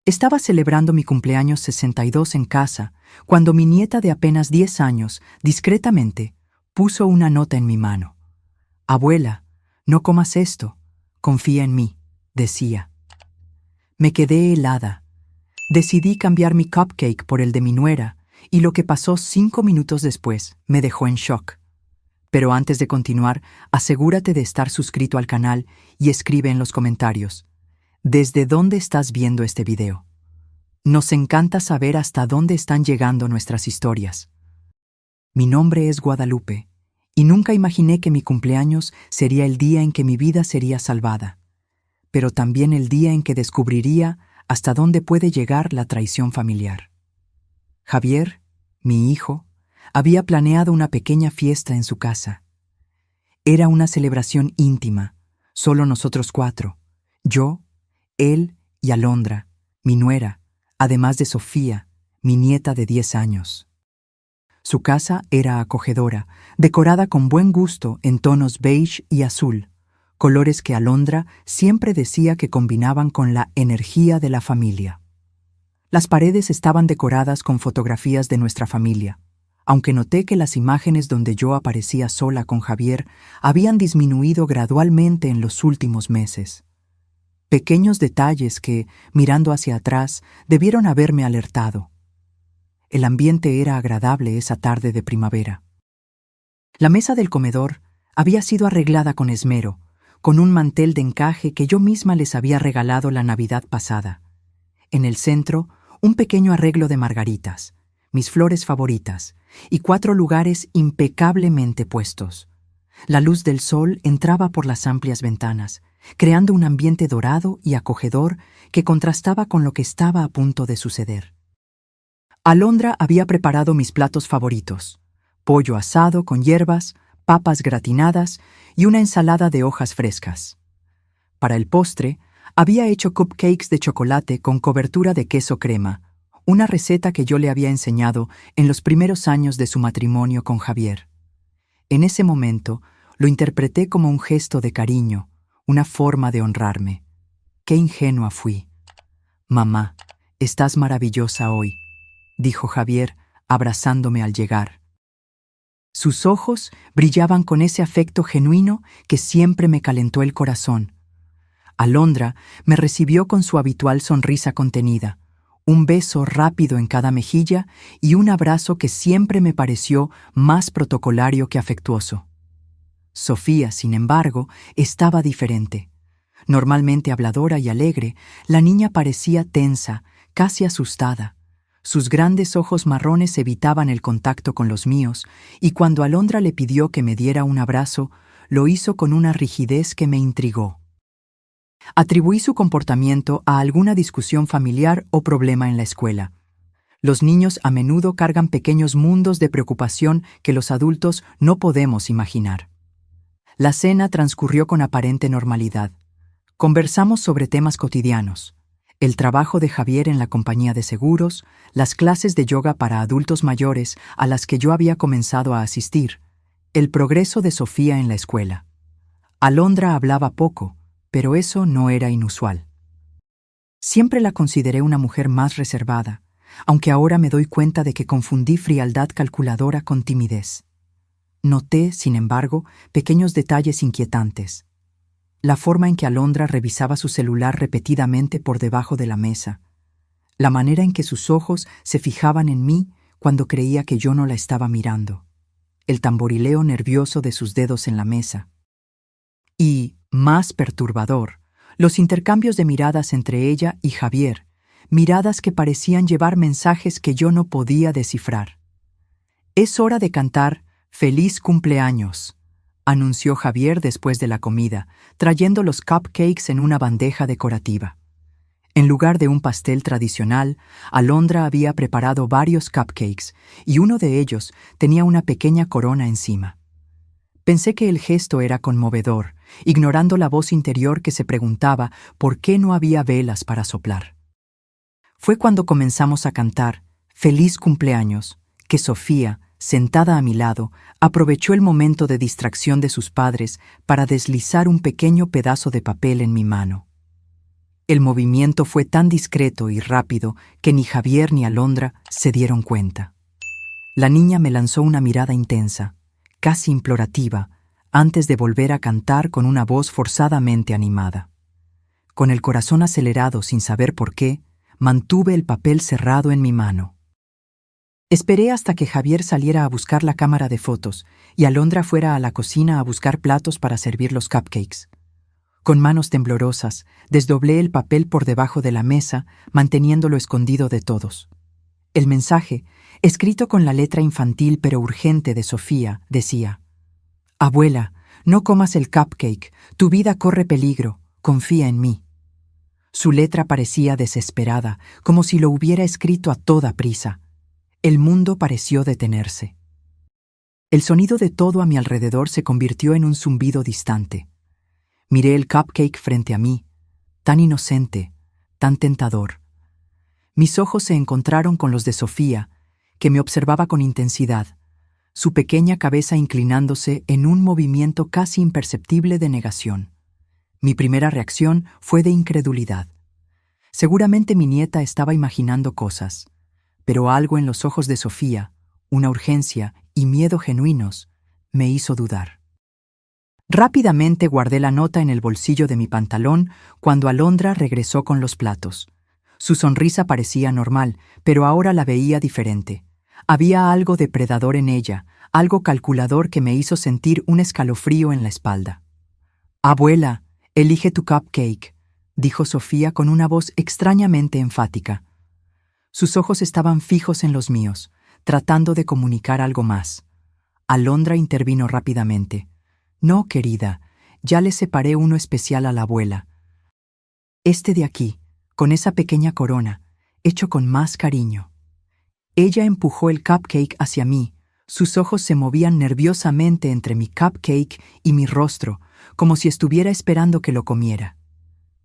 Estaba celebrando mi cumpleaños 62 en casa, cuando mi nieta de apenas 10 años, discretamente, puso una nota en mi mano. «Abuela, no comas esto, confía en mí», decía. Me quedé helada. Decidí cambiar mi cupcake por el de mi nuera, y lo que pasó 5 minutos después me dejó en shock. Pero antes de continuar, asegúrate de estar suscrito al canal y escribe en los comentarios: ¿desde dónde estás viendo este video? Nos encanta saber hasta dónde están llegando nuestras historias. Mi nombre es Guadalupe, y nunca imaginé que mi cumpleaños sería el día en que mi vida sería salvada, pero también el día en que descubriría hasta dónde puede llegar la traición familiar. Javier, mi hijo, había planeado una pequeña fiesta en su casa. Era una celebración íntima, solo nosotros 4, yo, él y Alondra, mi nuera, además de Sofía, mi nieta de 10 años. Su casa era acogedora, decorada con buen gusto en tonos beige y azul, colores que Alondra siempre decía que combinaban con la energía de la familia. Las paredes estaban decoradas con fotografías de nuestra familia, aunque noté que las imágenes donde yo aparecía sola con Javier habían disminuido gradualmente en los últimos meses. Pequeños detalles que, mirando hacia atrás, debieron haberme alertado. El ambiente era agradable esa tarde de primavera. La mesa del comedor había sido arreglada con esmero, con un mantel de encaje que yo misma les había regalado la Navidad pasada. En el centro, un pequeño arreglo de margaritas, mis flores favoritas, y 4 lugares impecablemente puestos. La luz del sol entraba por las amplias ventanas, creando un ambiente dorado y acogedor que contrastaba con lo que estaba a punto de suceder. Alondra había preparado mis platos favoritos: pollo asado con hierbas, papas gratinadas y una ensalada de hojas frescas. Para el postre, había hecho cupcakes de chocolate con cobertura de queso crema, una receta que yo le había enseñado en los primeros años de su matrimonio con Javier. En ese momento, lo interpreté como un gesto de cariño, una forma de honrarme. Qué ingenua fui. «Mamá, estás maravillosa hoy», dijo Javier, abrazándome al llegar. Sus ojos brillaban con ese afecto genuino que siempre me calentó el corazón. Alondra me recibió con su habitual sonrisa contenida, un beso rápido en cada mejilla y un abrazo que siempre me pareció más protocolario que afectuoso. Sofía, sin embargo, estaba diferente. Normalmente habladora y alegre, la niña parecía tensa, casi asustada. Sus grandes ojos marrones evitaban el contacto con los míos, y cuando Alondra le pidió que me diera un abrazo, lo hizo con una rigidez que me intrigó. Atribuí su comportamiento a alguna discusión familiar o problema en la escuela. Los niños a menudo cargan pequeños mundos de preocupación que los adultos no podemos imaginar. La cena transcurrió con aparente normalidad. Conversamos sobre temas cotidianos: el trabajo de Javier en la compañía de seguros, las clases de yoga para adultos mayores a las que yo había comenzado a asistir, el progreso de Sofía en la escuela. Alondra hablaba poco, pero eso no era inusual. Siempre la consideré una mujer más reservada, aunque ahora me doy cuenta de que confundí frialdad calculadora con timidez. Noté, sin embargo, pequeños detalles inquietantes. La forma en que Alondra revisaba su celular repetidamente por debajo de la mesa. La manera en que sus ojos se fijaban en mí cuando creía que yo no la estaba mirando. El tamborileo nervioso de sus dedos en la mesa. Y, más perturbador, los intercambios de miradas entre ella y Javier, miradas que parecían llevar mensajes que yo no podía descifrar. «Es hora de cantar ¡Feliz cumpleaños!», anunció Javier después de la comida, trayendo los cupcakes en una bandeja decorativa. En lugar de un pastel tradicional, Alondra había preparado varios cupcakes y uno de ellos tenía una pequeña corona encima. Pensé que el gesto era conmovedor, ignorando la voz interior que se preguntaba por qué no había velas para soplar. Fue cuando comenzamos a cantar «Feliz cumpleaños» que Sofía, sentada a mi lado, aprovechó el momento de distracción de sus padres para deslizar un pequeño pedazo de papel en mi mano. El movimiento fue tan discreto y rápido que ni Javier ni Alondra se dieron cuenta. La niña me lanzó una mirada intensa, casi implorativa, antes de volver a cantar con una voz forzadamente animada. Con el corazón acelerado sin saber por qué, mantuve el papel cerrado en mi mano. Esperé hasta que Javier saliera a buscar la cámara de fotos y Alondra fuera a la cocina a buscar platos para servir los cupcakes. Con manos temblorosas, desdoblé el papel por debajo de la mesa, manteniéndolo escondido de todos. El mensaje, escrito con la letra infantil pero urgente de Sofía, decía: «Abuela, no comas el cupcake, tu vida corre peligro, confía en mí». Su letra parecía desesperada, como si lo hubiera escrito a toda prisa. El mundo pareció detenerse. El sonido de todo a mi alrededor se convirtió en un zumbido distante. Miré el cupcake frente a mí, tan inocente, tan tentador. Mis ojos se encontraron con los de Sofía, que me observaba con intensidad, su pequeña cabeza inclinándose en un movimiento casi imperceptible de negación. Mi primera reacción fue de incredulidad. Seguramente mi nieta estaba imaginando cosas, pero algo en los ojos de Sofía, una urgencia y miedo genuinos, me hizo dudar. Rápidamente guardé la nota en el bolsillo de mi pantalón cuando Alondra regresó con los platos. Su sonrisa parecía normal, pero ahora la veía diferente. Había algo depredador en ella, algo calculador que me hizo sentir un escalofrío en la espalda. «Abuela, elige tu cupcake», dijo Sofía con una voz extrañamente enfática. Sus ojos estaban fijos en los míos, tratando de comunicar algo más. Alondra intervino rápidamente. «No, querida, ya le separé uno especial a la abuela. Este de aquí, con esa pequeña corona, hecho con más cariño». Ella empujó el cupcake hacia mí. Sus ojos se movían nerviosamente entre mi cupcake y mi rostro, como si estuviera esperando que lo comiera.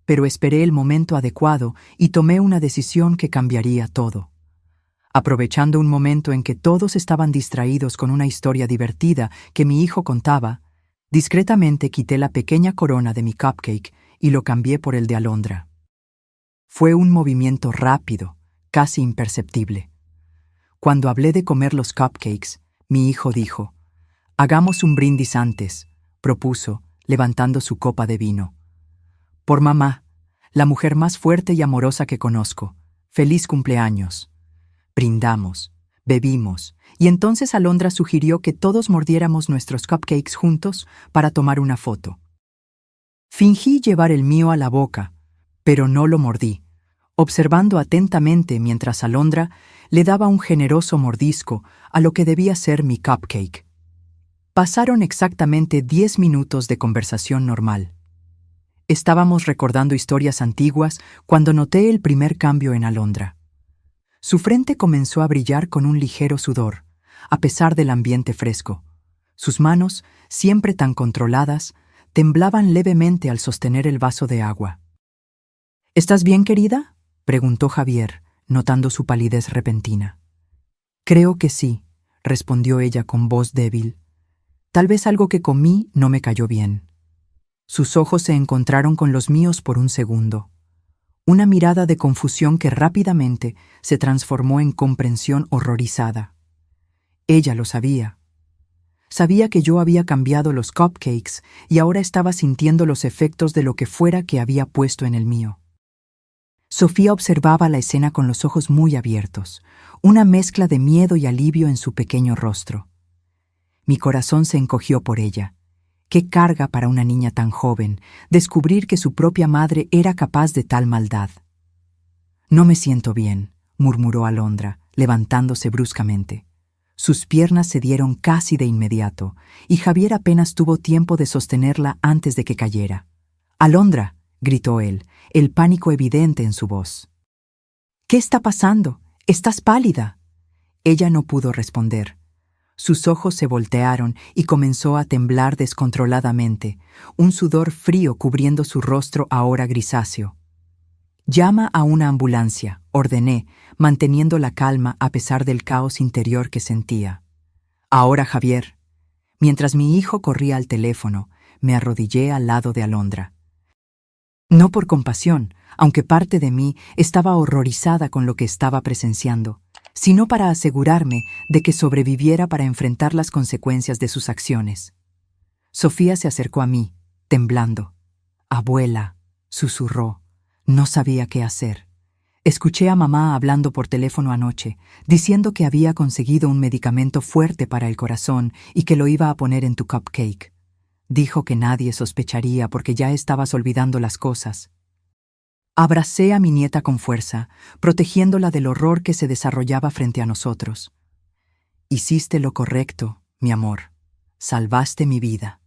Pero esperé el momento adecuado y tomé una decisión que cambiaría todo. Aprovechando un momento en que todos estaban distraídos con una historia divertida que mi hijo contaba, discretamente quité la pequeña corona de mi cupcake y lo cambié por el de Alondra. Fue un movimiento rápido, casi imperceptible. Cuando hablé de comer los cupcakes, mi hijo dijo: «Hagamos un brindis antes», propuso, levantando su copa de vino. «Por mamá, la mujer más fuerte y amorosa que conozco. ¡Feliz cumpleaños!». Brindamos, bebimos, y entonces Alondra sugirió que todos mordiéramos nuestros cupcakes juntos para tomar una foto. Fingí llevar el mío a la boca, pero no lo mordí, observando atentamente mientras Alondra le daba un generoso mordisco a lo que debía ser mi cupcake. Pasaron exactamente 10 minutos de conversación normal. Estábamos recordando historias antiguas cuando noté el primer cambio en Alondra. Su frente comenzó a brillar con un ligero sudor, a pesar del ambiente fresco. Sus manos, siempre tan controladas, temblaban levemente al sostener el vaso de agua. «¿Estás bien, querida?», preguntó Javier, notando su palidez repentina. «Creo que sí», respondió ella con voz débil. «Tal vez algo que comí no me cayó bien». Sus ojos se encontraron con los míos por un segundo. Una mirada de confusión que rápidamente se transformó en comprensión horrorizada. Ella lo sabía. Sabía que yo había cambiado los cupcakes y ahora estaba sintiendo los efectos de lo que fuera que había puesto en el mío. Sofía observaba la escena con los ojos muy abiertos, una mezcla de miedo y alivio en su pequeño rostro. Mi corazón se encogió por ella. Qué carga para una niña tan joven descubrir que su propia madre era capaz de tal maldad. «No me siento bien», murmuró Alondra, levantándose bruscamente. Sus piernas se dieron casi de inmediato, y Javier apenas tuvo tiempo de sostenerla antes de que cayera. «Alondra», gritó él, el pánico evidente en su voz. «¿Qué está pasando? Estás pálida». Ella no pudo responder. Sus ojos se voltearon y comenzó a temblar descontroladamente, un sudor frío cubriendo su rostro ahora grisáceo. «Llama a una ambulancia», ordené, manteniendo la calma a pesar del caos interior que sentía. «Ahora, Javier». Mientras mi hijo corría al teléfono, me arrodillé al lado de Alondra. No por compasión, aunque parte de mí estaba horrorizada con lo que estaba presenciando, sino para asegurarme de que sobreviviera para enfrentar las consecuencias de sus acciones. Sofía se acercó a mí, temblando. «Abuela», susurró. No sabía qué hacer. Escuché a mamá hablando por teléfono anoche, diciendo que había conseguido un medicamento fuerte para el corazón y que lo iba a poner en tu cupcake. Dijo que nadie sospecharía porque ya estabas olvidando las cosas. Abracé a mi nieta con fuerza, protegiéndola del horror que se desarrollaba frente a nosotros. Hiciste lo correcto, mi amor. Salvaste mi vida.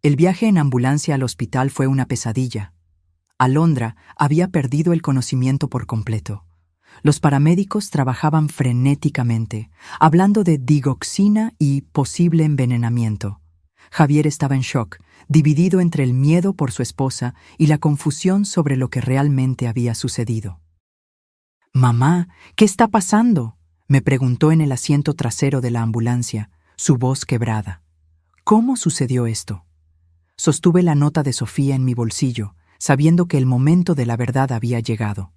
El viaje en ambulancia al hospital fue una pesadilla. Alondra había perdido el conocimiento por completo. Los paramédicos trabajaban frenéticamente, hablando de digoxina y posible envenenamiento. Javier estaba en shock, dividido entre el miedo por su esposa y la confusión sobre lo que realmente había sucedido. «Mamá, ¿qué está pasando?», me preguntó en el asiento trasero de la ambulancia, su voz quebrada. «¿Cómo sucedió esto?». Sostuve la nota de Sofía en mi bolsillo, sabiendo que el momento de la verdad había llegado.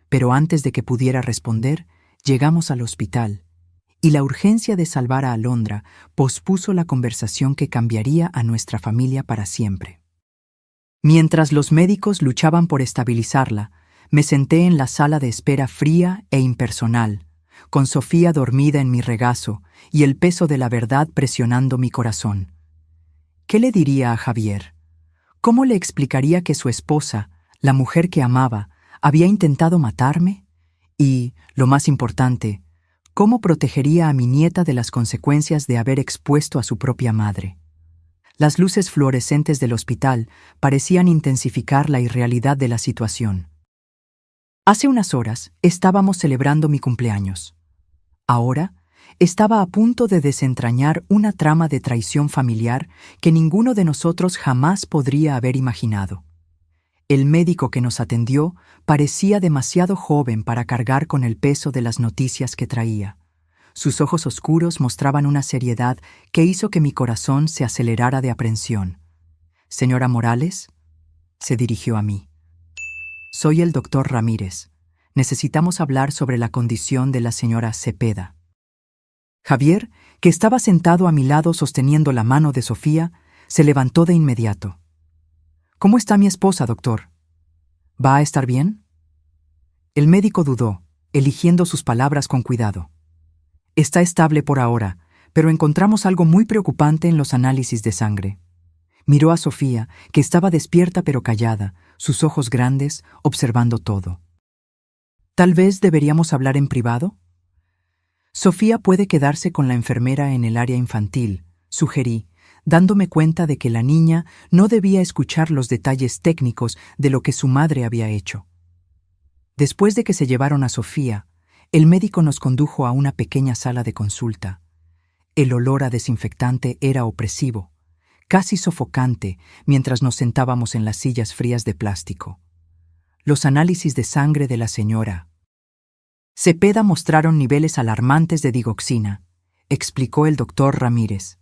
Pero antes de que pudiera responder, llegamos al hospital, y la urgencia de salvar a Alondra pospuso la conversación que cambiaría a nuestra familia para siempre. Mientras los médicos luchaban por estabilizarla, me senté en la sala de espera fría e impersonal, con Sofía dormida en mi regazo y el peso de la verdad presionando mi corazón. ¿Qué le diría a Javier? ¿Cómo le explicaría que su esposa, la mujer que amaba, había intentado matarme? Y, lo más importante, ¿cómo protegería a mi nieta de las consecuencias de haber expuesto a su propia madre? Las luces fluorescentes del hospital parecían intensificar la irrealidad de la situación. Hace unas horas estábamos celebrando mi cumpleaños. Ahora estaba a punto de desentrañar una trama de traición familiar que ninguno de nosotros jamás podría haber imaginado. El médico que nos atendió parecía demasiado joven para cargar con el peso de las noticias que traía. Sus ojos oscuros mostraban una seriedad que hizo que mi corazón se acelerara de aprensión. «Señora Morales», se dirigió a mí. «Soy el doctor Ramírez. Necesitamos hablar sobre la condición de la señora Cepeda». Javier, que estaba sentado a mi lado sosteniendo la mano de Sofía, se levantó de inmediato. «¿Cómo está mi esposa, doctor? ¿Va a estar bien?». El médico dudó, eligiendo sus palabras con cuidado. «Está estable por ahora, pero encontramos algo muy preocupante en los análisis de sangre». Miró a Sofía, que estaba despierta pero callada, sus ojos grandes, observando todo. «¿Tal vez deberíamos hablar en privado?». «Sofía puede quedarse con la enfermera en el área infantil», sugerí, dándome cuenta de que la niña no debía escuchar los detalles técnicos de lo que su madre había hecho. Después de que se llevaron a Sofía, el médico nos condujo a una pequeña sala de consulta. El olor a desinfectante era opresivo, casi sofocante, mientras nos sentábamos en las sillas frías de plástico. Los análisis de sangre de la señora Cepeda mostraron niveles alarmantes de digoxina, explicó el doctor Ramírez.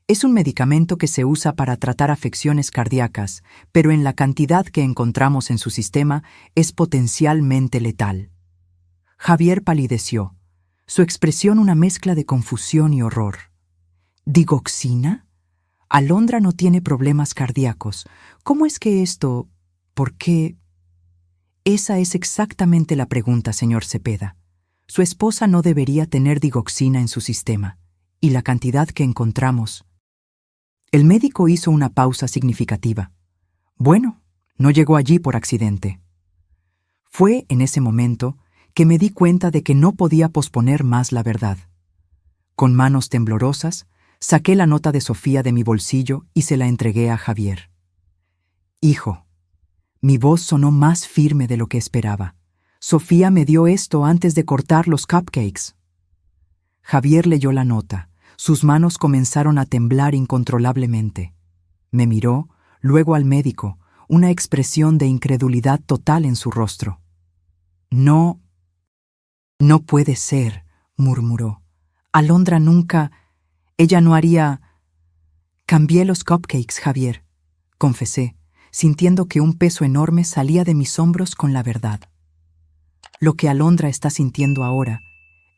Es un medicamento que se usa para tratar afecciones cardíacas, pero en la cantidad que encontramos en su sistema es potencialmente letal. Javier palideció, su expresión una mezcla de confusión y horror. ¿Digoxina? Alondra no tiene problemas cardíacos. ¿Cómo es que esto? ¿Por qué? Esa es exactamente la pregunta, señor Cepeda. Su esposa no debería tener digoxina en su sistema, y la cantidad que encontramos. El médico hizo una pausa significativa. Bueno, no llegó allí por accidente. Fue en ese momento que me di cuenta de que no podía posponer más la verdad. Con manos temblorosas, saqué la nota de Sofía de mi bolsillo y se la entregué a Javier. «Hijo». Mi voz sonó más firme de lo que esperaba. «Sofía me dio esto antes de cortar los cupcakes». Javier leyó la nota. Sus manos comenzaron a temblar incontrolablemente. Me miró, luego al médico, una expresión de incredulidad total en su rostro. «No puede ser», murmuró. «Alondra nunca... Ella no haría...». «Cambié los cupcakes, Javier», confesé, sintiendo que un peso enorme salía de mis hombros con la verdad. Lo que Alondra está sintiendo ahora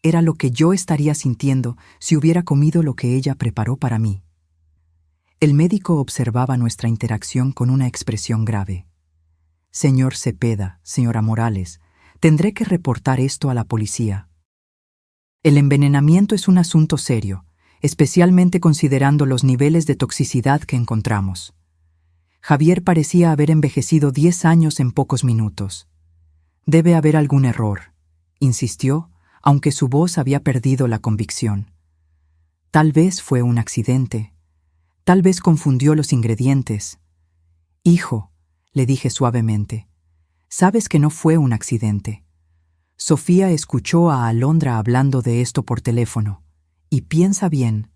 era lo que yo estaría sintiendo si hubiera comido lo que ella preparó para mí. El médico observaba nuestra interacción con una expresión grave. Señor Cepeda, señora Morales, tendré que reportar esto a la policía. El envenenamiento es un asunto serio, especialmente considerando los niveles de toxicidad que encontramos. Javier parecía haber envejecido 10 años en pocos minutos. Debe haber algún error, insistió, aunque su voz había perdido la convicción. Tal vez fue un accidente. Tal vez confundió los ingredientes. Hijo, le dije suavemente, sabes que no fue un accidente. Sofía escuchó a Alondra hablando de esto por teléfono. Y piensa bien.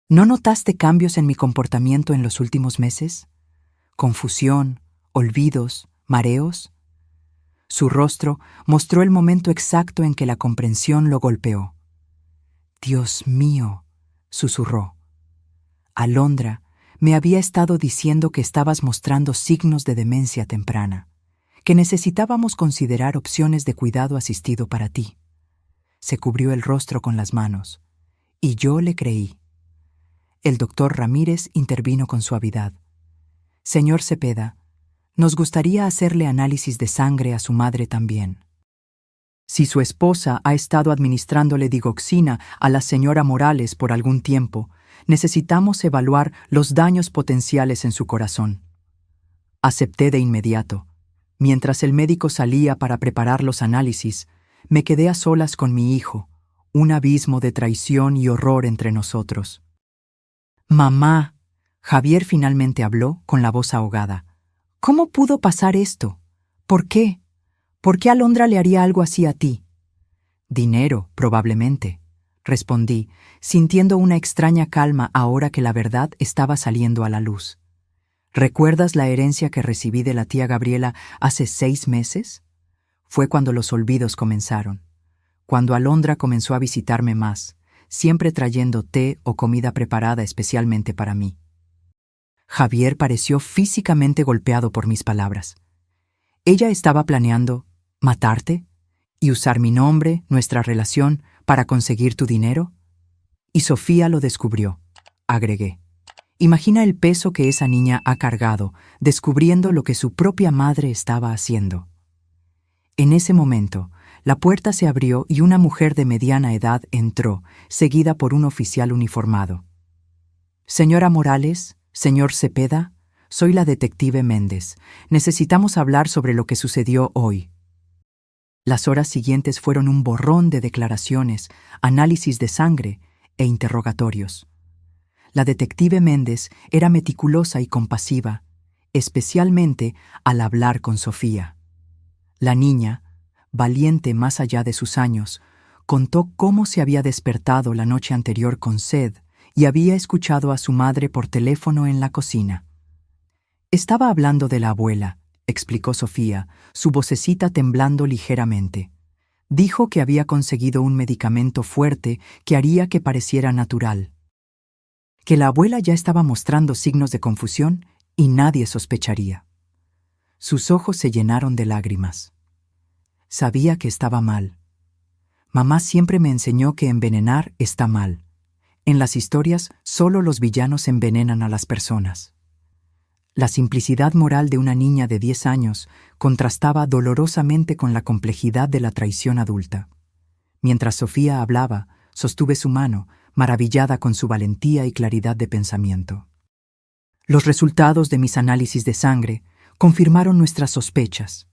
¿No notaste cambios en mi comportamiento en los últimos meses? ¿Confusión, olvidos, mareos? Su rostro mostró el momento exacto en que la comprensión lo golpeó. Dios mío, susurró. Alondra me había estado diciendo que estabas mostrando signos de demencia temprana, que necesitábamos considerar opciones de cuidado asistido para ti. Se cubrió el rostro con las manos, y yo le creí. El doctor Ramírez intervino con suavidad. Señor Cepeda, nos gustaría hacerle análisis de sangre a su madre también. Si su esposa ha estado administrándole digoxina a la señora Morales por algún tiempo, necesitamos evaluar los daños potenciales en su corazón. Acepté de inmediato. Mientras el médico salía para preparar los análisis, me quedé a solas con mi hijo, un abismo de traición y horror entre nosotros. Mamá, Javier finalmente habló con la voz ahogada. ¿Cómo pudo pasar esto? ¿Por qué? ¿Por qué Alondra le haría algo así a ti? Dinero, probablemente, respondí, sintiendo una extraña calma ahora que la verdad estaba saliendo a la luz. ¿Recuerdas la herencia que recibí de la tía Gabriela hace 6 meses? Fue cuando los olvidos comenzaron, cuando Alondra comenzó a visitarme más, siempre trayendo té o comida preparada especialmente para mí. Javier pareció físicamente golpeado por mis palabras. Ella estaba planeando matarte y usar mi nombre, nuestra relación, para conseguir tu dinero. Y Sofía lo descubrió, agregué. Imagina el peso que esa niña ha cargado, descubriendo lo que su propia madre estaba haciendo. En ese momento, la puerta se abrió y una mujer de mediana edad entró, seguida por un oficial uniformado. Señora Morales, señor Cepeda, soy la detective Méndez. Necesitamos hablar sobre lo que sucedió hoy. Las horas siguientes fueron un borrón de declaraciones, análisis de sangre e interrogatorios. La detective Méndez era meticulosa y compasiva, especialmente al hablar con Sofía. La niña, valiente más allá de sus años, contó cómo se había despertado la noche anterior con sed y había escuchado a su madre por teléfono en la cocina. Estaba hablando de la abuela, explicó Sofía, su vocecita temblando ligeramente. Dijo que había conseguido un medicamento fuerte que haría que pareciera natural. Que la abuela ya estaba mostrando signos de confusión y nadie sospecharía. Sus ojos se llenaron de lágrimas. Sabía que estaba mal. Mamá siempre me enseñó que envenenar está mal. En las historias, solo los villanos envenenan a las personas. La simplicidad moral de una niña de 10 años contrastaba dolorosamente con la complejidad de la traición adulta. Mientras Sofía hablaba, sostuve su mano, maravillada con su valentía y claridad de pensamiento. Los resultados de mis análisis de sangre confirmaron nuestras sospechas.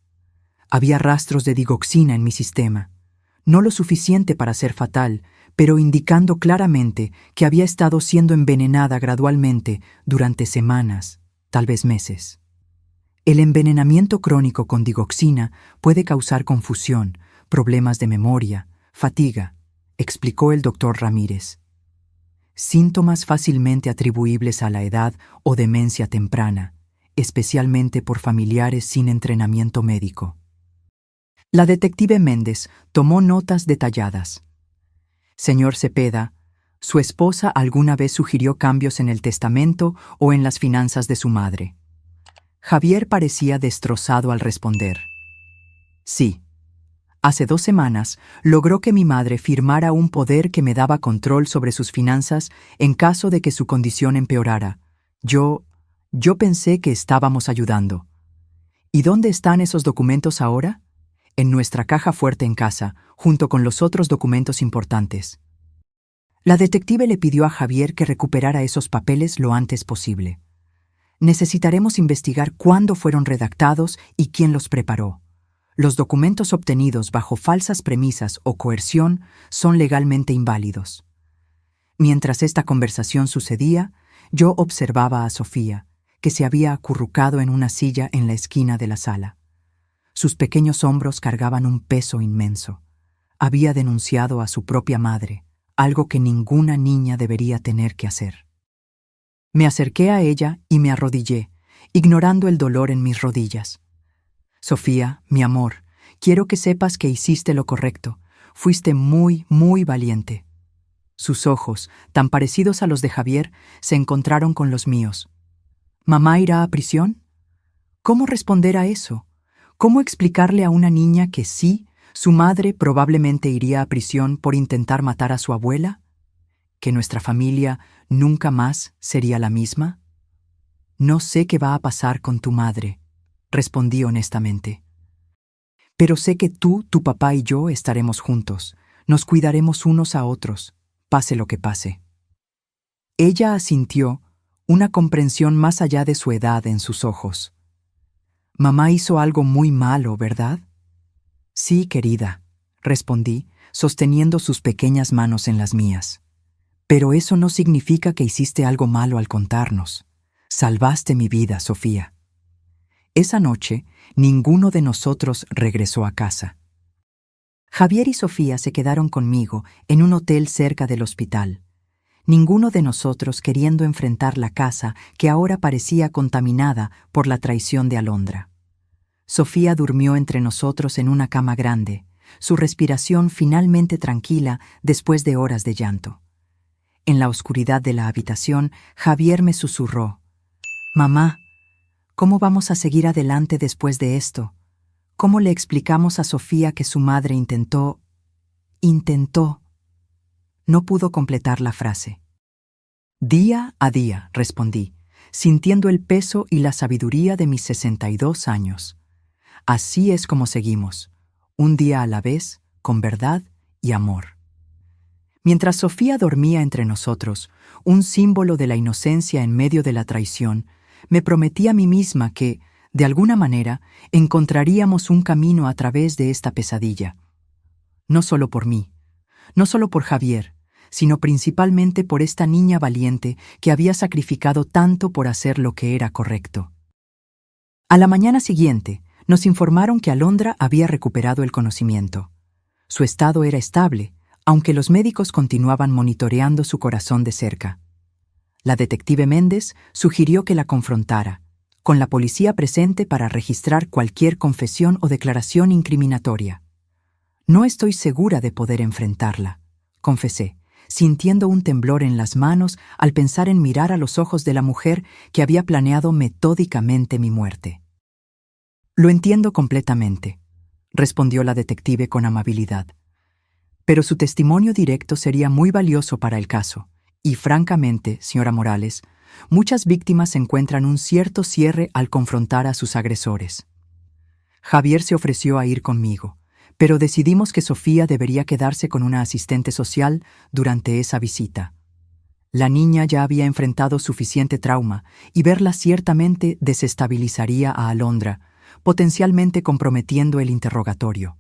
Había rastros de digoxina en mi sistema, no lo suficiente para ser fatal, pero indicando claramente que había estado siendo envenenada gradualmente durante semanas, tal vez meses. El envenenamiento crónico con digoxina puede causar confusión, problemas de memoria, fatiga, explicó el doctor Ramírez. Síntomas fácilmente atribuibles a la edad o demencia temprana, especialmente por familiares sin entrenamiento médico. La detective Méndez tomó notas detalladas. Señor Cepeda, ¿su esposa alguna vez sugirió cambios en el testamento o en las finanzas de su madre? Javier parecía destrozado al responder. Sí. Hace 2 semanas logró que mi madre firmara un poder que me daba control sobre sus finanzas en caso de que su condición empeorara. Yo pensé que estábamos ayudando. ¿Y dónde están esos documentos ahora? En nuestra caja fuerte en casa, junto con los otros documentos importantes. La detective le pidió a Javier que recuperara esos papeles lo antes posible. Necesitaremos investigar cuándo fueron redactados y quién los preparó. Los documentos obtenidos bajo falsas premisas o coerción son legalmente inválidos. Mientras esta conversación sucedía, yo observaba a Sofía, que se había acurrucado en una silla en la esquina de la sala. Sus pequeños hombros cargaban un peso inmenso. Había denunciado a su propia madre, algo que ninguna niña debería tener que hacer. Me acerqué a ella y me arrodillé, ignorando el dolor en mis rodillas. Sofía, mi amor, quiero que sepas que hiciste lo correcto. Fuiste muy, muy valiente. Sus ojos, tan parecidos a los de Javier, se encontraron con los míos. ¿Mamá irá a prisión? ¿Cómo responder a eso? ¿Cómo explicarle a una niña que sí, su madre probablemente iría a prisión por intentar matar a su abuela? ¿Que nuestra familia nunca más sería la misma? No sé qué va a pasar con tu madre, respondí honestamente. Pero sé que tú, tu papá y yo estaremos juntos. Nos cuidaremos unos a otros, pase lo que pase. Ella asintió, una comprensión más allá de su edad en sus ojos. Mamá hizo algo muy malo, ¿verdad? Sí, querida, respondí, sosteniendo sus pequeñas manos en las mías. Pero eso no significa que hiciste algo malo al contarnos. Salvaste mi vida, Sofía. Esa noche, ninguno de nosotros regresó a casa. Javier y Sofía se quedaron conmigo en un hotel cerca del hospital. Ninguno de nosotros queriendo enfrentar la casa que ahora parecía contaminada por la traición de Alondra. Sofía durmió entre nosotros en una cama grande, su respiración finalmente tranquila después de horas de llanto. En la oscuridad de la habitación, Javier me susurró: «Mamá, ¿cómo vamos a seguir adelante después de esto? ¿Cómo le explicamos a Sofía que su madre intentó? No pudo completar la frase. Día a día, respondí, sintiendo el peso y la sabiduría de mis 62 años. Así es como seguimos, un día a la vez, con verdad y amor. Mientras Sofía dormía entre nosotros, un símbolo de la inocencia en medio de la traición, me prometí a mí misma que, de alguna manera, encontraríamos un camino a través de esta pesadilla. No solo por mí, no solo por Javier, sino principalmente por esta niña valiente que había sacrificado tanto por hacer lo que era correcto. A la mañana siguiente, nos informaron que Alondra había recuperado el conocimiento. Su estado era estable, aunque los médicos continuaban monitoreando su corazón de cerca. La detective Méndez sugirió que la confrontara, con la policía presente para registrar cualquier confesión o declaración incriminatoria. No estoy segura de poder enfrentarla, confesé, sintiendo un temblor en las manos al pensar en mirar a los ojos de la mujer que había planeado metódicamente mi muerte. Lo entiendo completamente, respondió la detective con amabilidad. Pero su testimonio directo sería muy valioso para el caso, y francamente, señora Morales, muchas víctimas encuentran un cierto cierre al confrontar a sus agresores. Javier se ofreció a ir conmigo, pero decidimos que Sofía debería quedarse con una asistente social durante esa visita. La niña ya había enfrentado suficiente trauma y verla ciertamente desestabilizaría a Alondra, potencialmente comprometiendo el interrogatorio.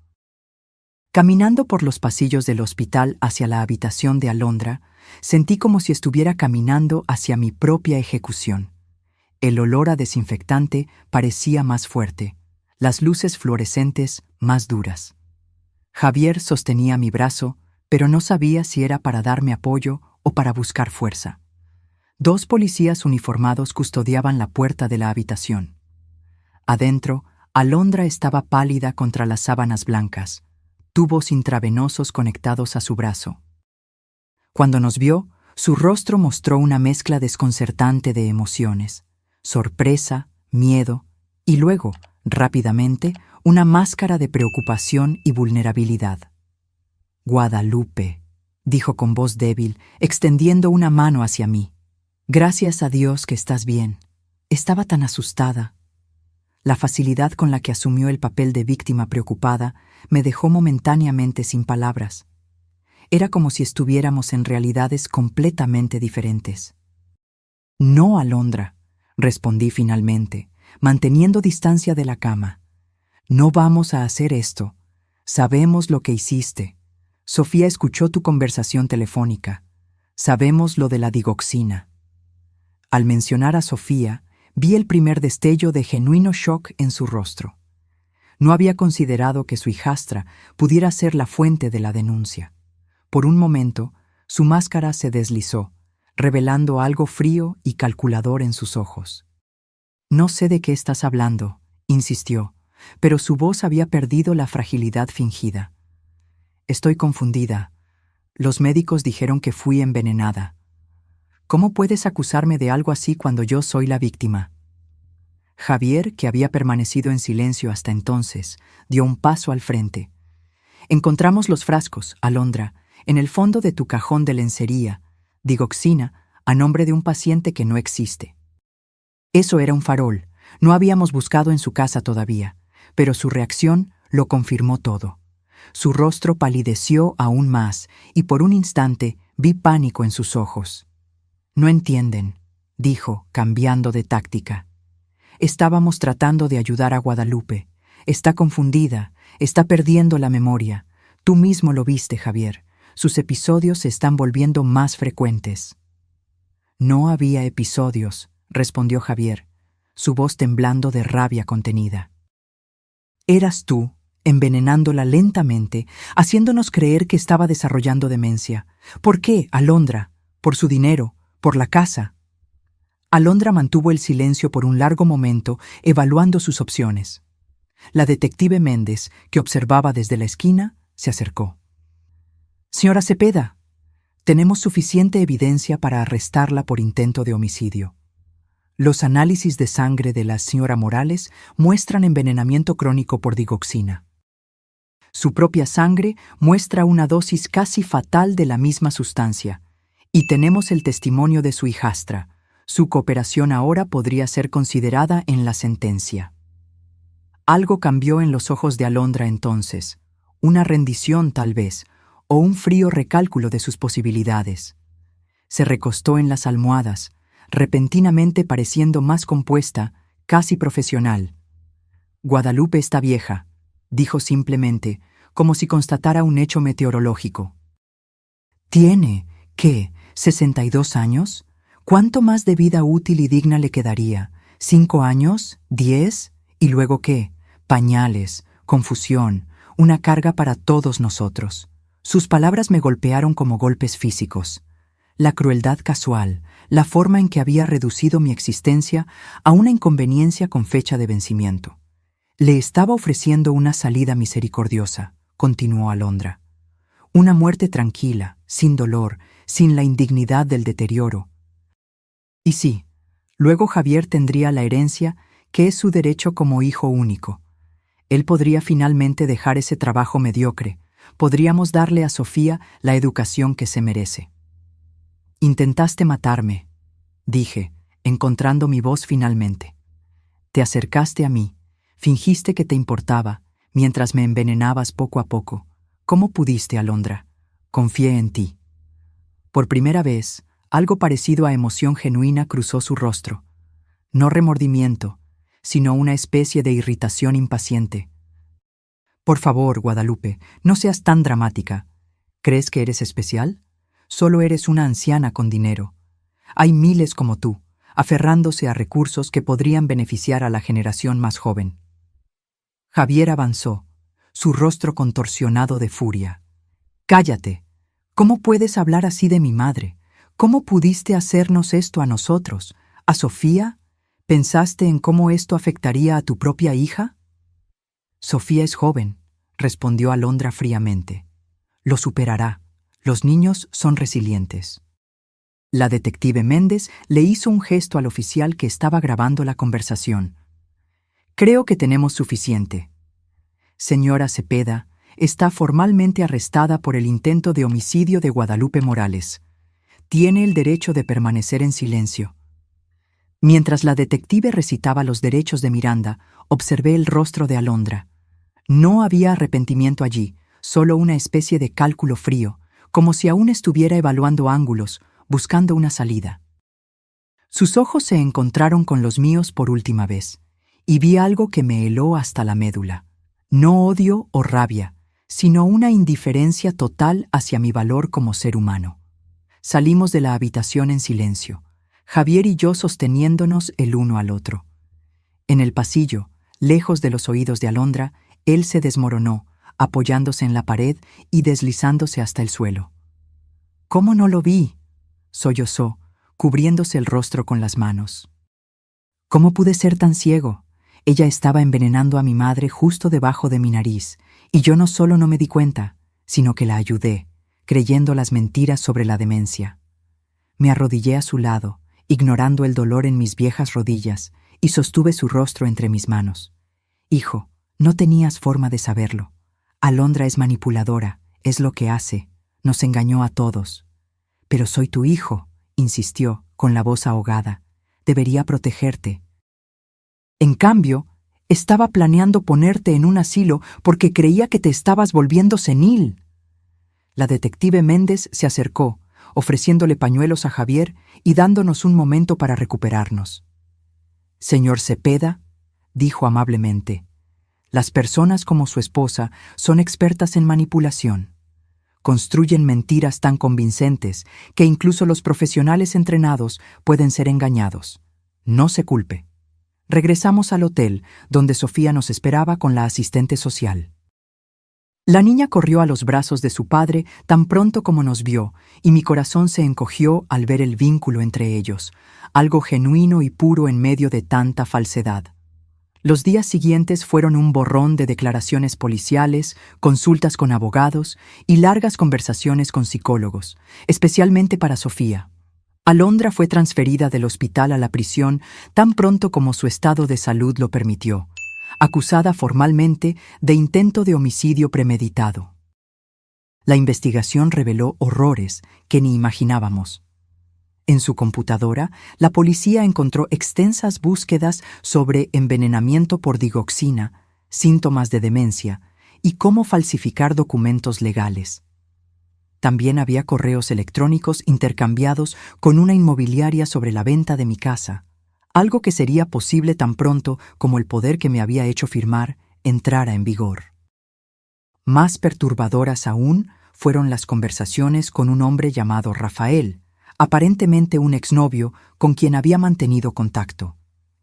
Caminando por los pasillos del hospital hacia la habitación de Alondra, sentí como si estuviera caminando hacia mi propia ejecución. El olor a desinfectante parecía más fuerte, las luces fluorescentes más duras. Javier sostenía mi brazo, pero no sabía si era para darme apoyo o para buscar fuerza. 2 policías uniformados custodiaban la puerta de la habitación. Adentro, Alondra estaba pálida contra las sábanas blancas, tubos intravenosos conectados a su brazo. Cuando nos vio, su rostro mostró una mezcla desconcertante de emociones: sorpresa, miedo Y luego, rápidamente, una máscara de preocupación y vulnerabilidad. Guadalupe, dijo con voz débil, extendiendo una mano hacia mí. Gracias a Dios que estás bien. Estaba tan asustada. La facilidad con la que asumió el papel de víctima preocupada me dejó momentáneamente sin palabras. Era como si estuviéramos en realidades completamente diferentes. No, Alondra, respondí finalmente, manteniendo distancia de la cama. No vamos a hacer esto. Sabemos lo que hiciste. Sofía escuchó tu conversación telefónica. Sabemos lo de la digoxina. Al mencionar a Sofía, vi el primer destello de genuino shock en su rostro. No había considerado que su hijastra pudiera ser la fuente de la denuncia. Por un momento, su máscara se deslizó, revelando algo frío y calculador en sus ojos. No sé de qué estás hablando, insistió, pero su voz había perdido la fragilidad fingida. Estoy confundida. Los médicos dijeron que fui envenenada. ¿Cómo puedes acusarme de algo así cuando yo soy la víctima? Javier, que había permanecido en silencio hasta entonces, dio un paso al frente. Encontramos los frascos, Alondra, en el fondo de tu cajón de lencería, digoxina, a nombre de un paciente que no existe. Eso era un farol. No habíamos buscado en su casa todavía, pero su reacción lo confirmó todo. Su rostro palideció aún más y por un instante vi pánico en sus ojos. No entienden, dijo, cambiando de táctica. Estábamos tratando de ayudar a Guadalupe. Está confundida, está perdiendo la memoria. Tú mismo lo viste, Javier. Sus episodios se están volviendo más frecuentes. No había episodios, respondió Javier, su voz temblando de rabia contenida. Eras tú, envenenándola lentamente, haciéndonos creer que estaba desarrollando demencia. ¿Por qué, Alondra? ¿Por su dinero? ¿Por la casa? Alondra mantuvo el silencio por un largo momento, evaluando sus opciones. La detective Méndez, que observaba desde la esquina, se acercó. Señora Cepeda, tenemos suficiente evidencia para arrestarla por intento de homicidio. Los análisis de sangre de la señora Morales muestran envenenamiento crónico por digoxina. Su propia sangre muestra una dosis casi fatal de la misma sustancia, y tenemos el testimonio de su hijastra. Su cooperación ahora podría ser considerada en la sentencia. Algo cambió en los ojos de Alondra entonces, una rendición tal vez, o un frío recálculo de sus posibilidades. Se recostó en las almohadas, repentinamente pareciendo más compuesta, casi profesional. Guadalupe está vieja, dijo simplemente, como si constatara un hecho meteorológico. ¿Tiene, qué, 62 años? ¿Cuánto más de vida útil y digna le quedaría? ¿5 años? ¿10? ¿Y luego qué? Pañales, confusión, una carga para todos nosotros. Sus palabras me golpearon como golpes físicos. La crueldad casual, la forma en que había reducido mi existencia a una inconveniencia con fecha de vencimiento. Le estaba ofreciendo una salida misericordiosa, continuó Alondra. Una muerte tranquila, sin dolor, sin la indignidad del deterioro. Y sí, luego Javier tendría la herencia, que es su derecho como hijo único. Él podría finalmente dejar ese trabajo mediocre. Podríamos darle a Sofía la educación que se merece. Intentaste matarme, dije, encontrando mi voz finalmente. Te acercaste a mí, fingiste que te importaba, mientras me envenenabas poco a poco. ¿Cómo pudiste, Alondra? Confié en ti. Por primera vez, algo parecido a emoción genuina cruzó su rostro. No remordimiento, sino una especie de irritación impaciente. Por favor, Guadalupe, no seas tan dramática. ¿Crees que eres especial? Solo eres una anciana con dinero. Hay miles como tú, aferrándose a recursos que podrían beneficiar a la generación más joven. Javier avanzó, su rostro contorsionado de furia. «Cállate. ¿Cómo puedes hablar así de mi madre? ¿Cómo pudiste hacernos esto a nosotros? ¿A Sofía? ¿Pensaste en cómo esto afectaría a tu propia hija?» «Sofía es joven», respondió Alondra fríamente. «Lo superará. Los niños son resilientes». La detective Méndez le hizo un gesto al oficial que estaba grabando la conversación. Creo que tenemos suficiente. Señora Cepeda está formalmente arrestada por el intento de homicidio de Guadalupe Morales. Tiene el derecho de permanecer en silencio. Mientras la detective recitaba los derechos de Miranda, observé el rostro de Alondra. No había arrepentimiento allí, solo una especie de cálculo frío, como si aún estuviera evaluando ángulos, buscando una salida. Sus ojos se encontraron con los míos por última vez, y vi algo que me heló hasta la médula. No odio o rabia, sino una indiferencia total hacia mi valor como ser humano. Salimos de la habitación en silencio, Javier y yo sosteniéndonos el uno al otro. En el pasillo, lejos de los oídos de Alondra, él se desmoronó, apoyándose en la pared y deslizándose hasta el suelo. «¿Cómo no lo vi?», sollozó, cubriéndose el rostro con las manos. «¿Cómo pude ser tan ciego? Ella estaba envenenando a mi madre justo debajo de mi nariz, y yo no solo no me di cuenta, sino que la ayudé, creyendo las mentiras sobre la demencia. Me arrodillé a su lado, ignorando el dolor en mis viejas rodillas, y sostuve su rostro entre mis manos. Hijo, no tenías forma de saberlo. Alondra es manipuladora, es lo que hace, nos engañó a todos. Pero soy tu hijo, insistió, con la voz ahogada. Debería protegerte. En cambio, estaba planeando ponerte en un asilo porque creía que te estabas volviendo senil. La detective Méndez se acercó, ofreciéndole pañuelos a Javier y dándonos un momento para recuperarnos. «Señor Cepeda», dijo amablemente, «las personas como su esposa son expertas en manipulación. Construyen mentiras tan convincentes que incluso los profesionales entrenados pueden ser engañados. No se culpe». Regresamos al hotel, donde Sofía nos esperaba con la asistente social. La niña corrió a los brazos de su padre tan pronto como nos vio, y mi corazón se encogió al ver el vínculo entre ellos, algo genuino y puro en medio de tanta falsedad. Los días siguientes fueron un borrón de declaraciones policiales, consultas con abogados y largas conversaciones con psicólogos, especialmente para Sofía. Alondra fue transferida del hospital a la prisión tan pronto como su estado de salud lo permitió, acusada formalmente de intento de homicidio premeditado. La investigación reveló horrores que ni imaginábamos. En su computadora, la policía encontró extensas búsquedas sobre envenenamiento por digoxina, síntomas de demencia y cómo falsificar documentos legales. También había correos electrónicos intercambiados con una inmobiliaria sobre la venta de mi casa, algo que sería posible tan pronto como el poder que me había hecho firmar entrara en vigor. Más perturbadoras aún fueron las conversaciones con un hombre llamado Rafael, aparentemente un exnovio con quien había mantenido contacto.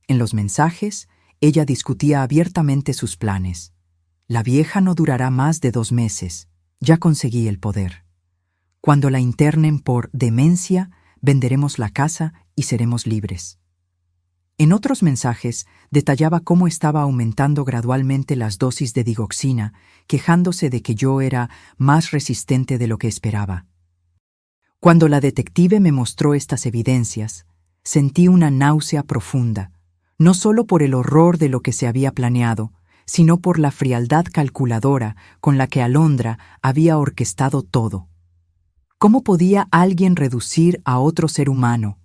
En los mensajes, ella discutía abiertamente sus planes. «La vieja no durará más de 2 meses. Ya conseguí el poder. Cuando la internen por demencia, venderemos la casa y seremos libres». En otros mensajes, detallaba cómo estaba aumentando gradualmente las dosis de digoxina, quejándose de que yo era más resistente de lo que esperaba. Cuando la detective me mostró estas evidencias, sentí una náusea profunda, no solo por el horror de lo que se había planeado, sino por la frialdad calculadora con la que Alondra había orquestado todo. ¿Cómo podía alguien reducir a otro ser humano,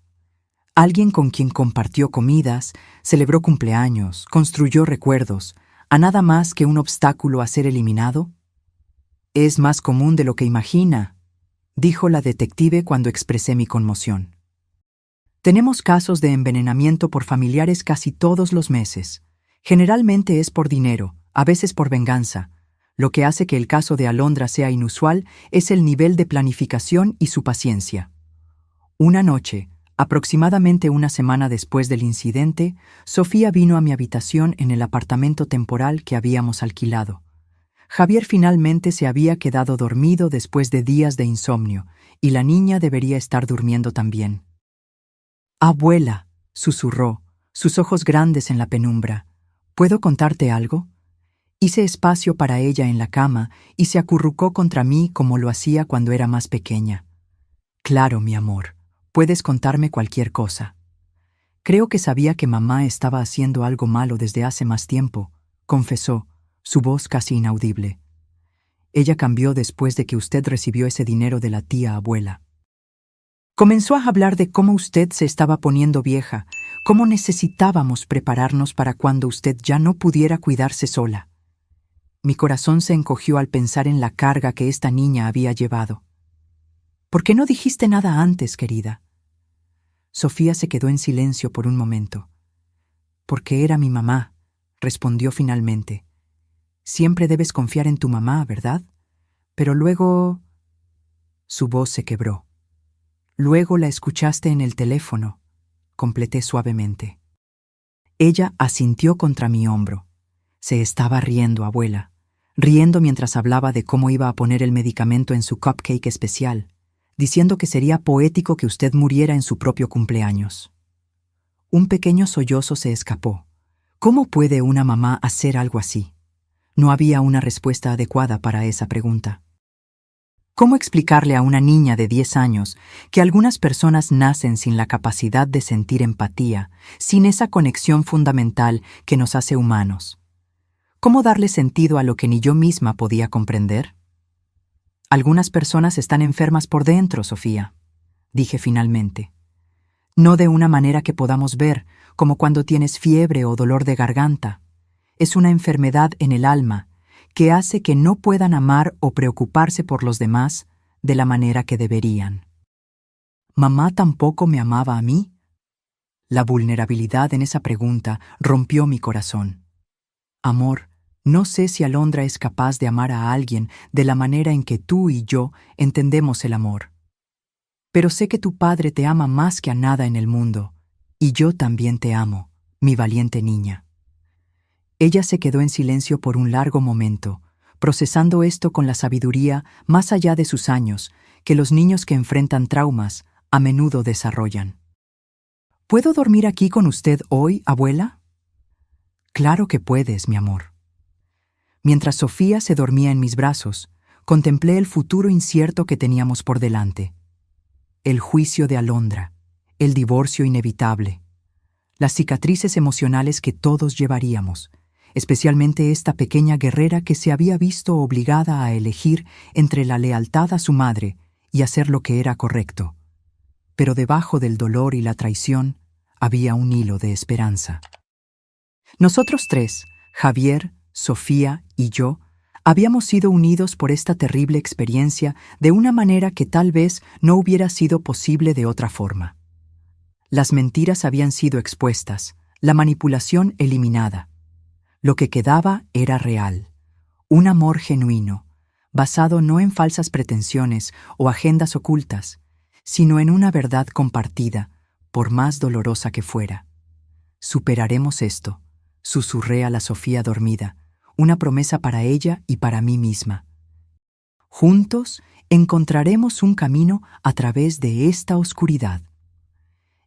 alguien con quien compartió comidas, celebró cumpleaños, construyó recuerdos, a nada más que un obstáculo a ser eliminado? «Es más común de lo que imagina», dijo la detective cuando expresé mi conmoción. «Tenemos casos de envenenamiento por familiares casi todos los meses. Generalmente es por dinero, a veces por venganza. Lo que hace que el caso de Alondra sea inusual es el nivel de planificación y su paciencia. Una noche, aproximadamente una semana después del incidente, Sofía vino a mi habitación en el apartamento temporal que habíamos alquilado. Javier finalmente se había quedado dormido después de días de insomnio, y la niña debería estar durmiendo también. «Abuela», susurró, sus ojos grandes en la penumbra, «¿puedo contarte algo?». Hice espacio para ella en la cama y se acurrucó contra mí como lo hacía cuando era más pequeña. «Claro, mi amor, puedes contarme cualquier cosa». Creo que sabía que mamá estaba haciendo algo malo desde hace más tiempo, confesó, su voz casi inaudible. Ella cambió después de que usted recibió ese dinero de la tía abuela. Comenzó a hablar de cómo usted se estaba poniendo vieja, cómo necesitábamos prepararnos para cuando usted ya no pudiera cuidarse sola. Mi corazón se encogió al pensar en la carga que esta niña había llevado. ¿Por qué no dijiste nada antes, querida? Sofía se quedó en silencio por un momento. Porque era mi mamá, respondió finalmente. Siempre debes confiar en tu mamá, ¿verdad? Pero luego... Su voz se quebró. Luego la escuchaste en el teléfono, completé suavemente. Ella asintió contra mi hombro. Se estaba riendo, abuela, riendo mientras hablaba de cómo iba a poner el medicamento en su cupcake especial, diciendo que sería poético que usted muriera en su propio cumpleaños. Un pequeño sollozo se escapó. ¿Cómo puede una mamá hacer algo así? No había una respuesta adecuada para esa pregunta. ¿Cómo explicarle a una niña de 10 años que algunas personas nacen sin la capacidad de sentir empatía, sin esa conexión fundamental que nos hace humanos? ¿Cómo darle sentido a lo que ni yo misma podía comprender? Algunas personas están enfermas por dentro, Sofía, dije finalmente. No de una manera que podamos ver, como cuando tienes fiebre o dolor de garganta. Es una enfermedad en el alma que hace que no puedan amar o preocuparse por los demás de la manera que deberían. ¿Mamá tampoco me amaba a mí? La vulnerabilidad en esa pregunta rompió mi corazón. Amor, no sé si Alondra es capaz de amar a alguien de la manera en que tú y yo entendemos el amor. Pero sé que tu padre te ama más que a nada en el mundo, y yo también te amo, mi valiente niña. Ella se quedó en silencio por un largo momento, procesando esto con la sabiduría más allá de sus años, que los niños que enfrentan traumas a menudo desarrollan. ¿Puedo dormir aquí con usted hoy, abuela? Claro que puedes, mi amor. Mientras Sofía se dormía en mis brazos, contemplé el futuro incierto que teníamos por delante. El juicio de Alondra, el divorcio inevitable, las cicatrices emocionales que todos llevaríamos, especialmente esta pequeña guerrera que se había visto obligada a elegir entre la lealtad a su madre y hacer lo que era correcto. Pero debajo del dolor y la traición había un hilo de esperanza. Nosotros tres, Javier, Sofía y yo, habíamos sido unidos por esta terrible experiencia de una manera que tal vez no hubiera sido posible de otra forma. Las mentiras habían sido expuestas, la manipulación eliminada. Lo que quedaba era real, un amor genuino, basado no en falsas pretensiones o agendas ocultas, sino en una verdad compartida, por más dolorosa que fuera. Superaremos esto, susurré a la Sofía dormida, una promesa para ella y para mí misma. Juntos encontraremos un camino a través de esta oscuridad.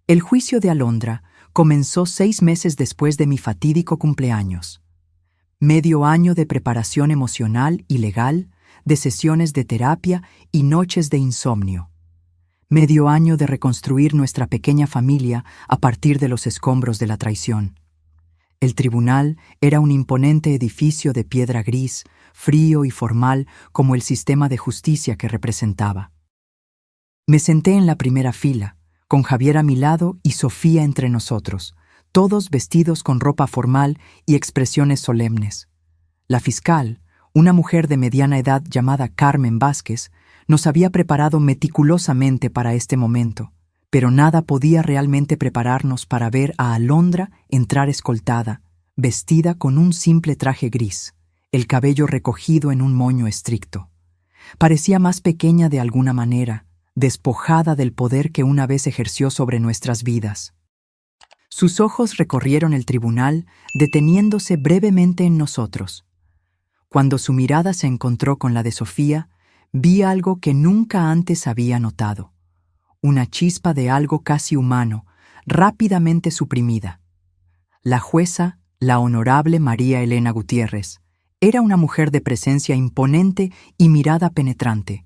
El juicio de Alondra comenzó 6 meses después de mi fatídico cumpleaños. Medio año de preparación emocional y legal, de sesiones de terapia y noches de insomnio. Medio año de reconstruir nuestra pequeña familia a partir de los escombros de la traición. El tribunal era un imponente edificio de piedra gris, frío y formal como el sistema de justicia que representaba. Me senté en la primera fila, con Javier a mi lado y Sofía entre nosotros, todos vestidos con ropa formal y expresiones solemnes. La fiscal, una mujer de mediana edad llamada Carmen Vázquez, nos había preparado meticulosamente para este momento, pero nada podía realmente prepararnos para ver a Alondra entrar escoltada, vestida con un simple traje gris, el cabello recogido en un moño estricto. Parecía más pequeña de alguna manera, despojada del poder que una vez ejerció sobre nuestras vidas. Sus ojos recorrieron el tribunal, deteniéndose brevemente en nosotros. Cuando su mirada se encontró con la de Sofía, vi algo que nunca antes había notado. Una chispa de algo casi humano, rápidamente suprimida. La jueza, la honorable María Elena Gutiérrez, era una mujer de presencia imponente y mirada penetrante.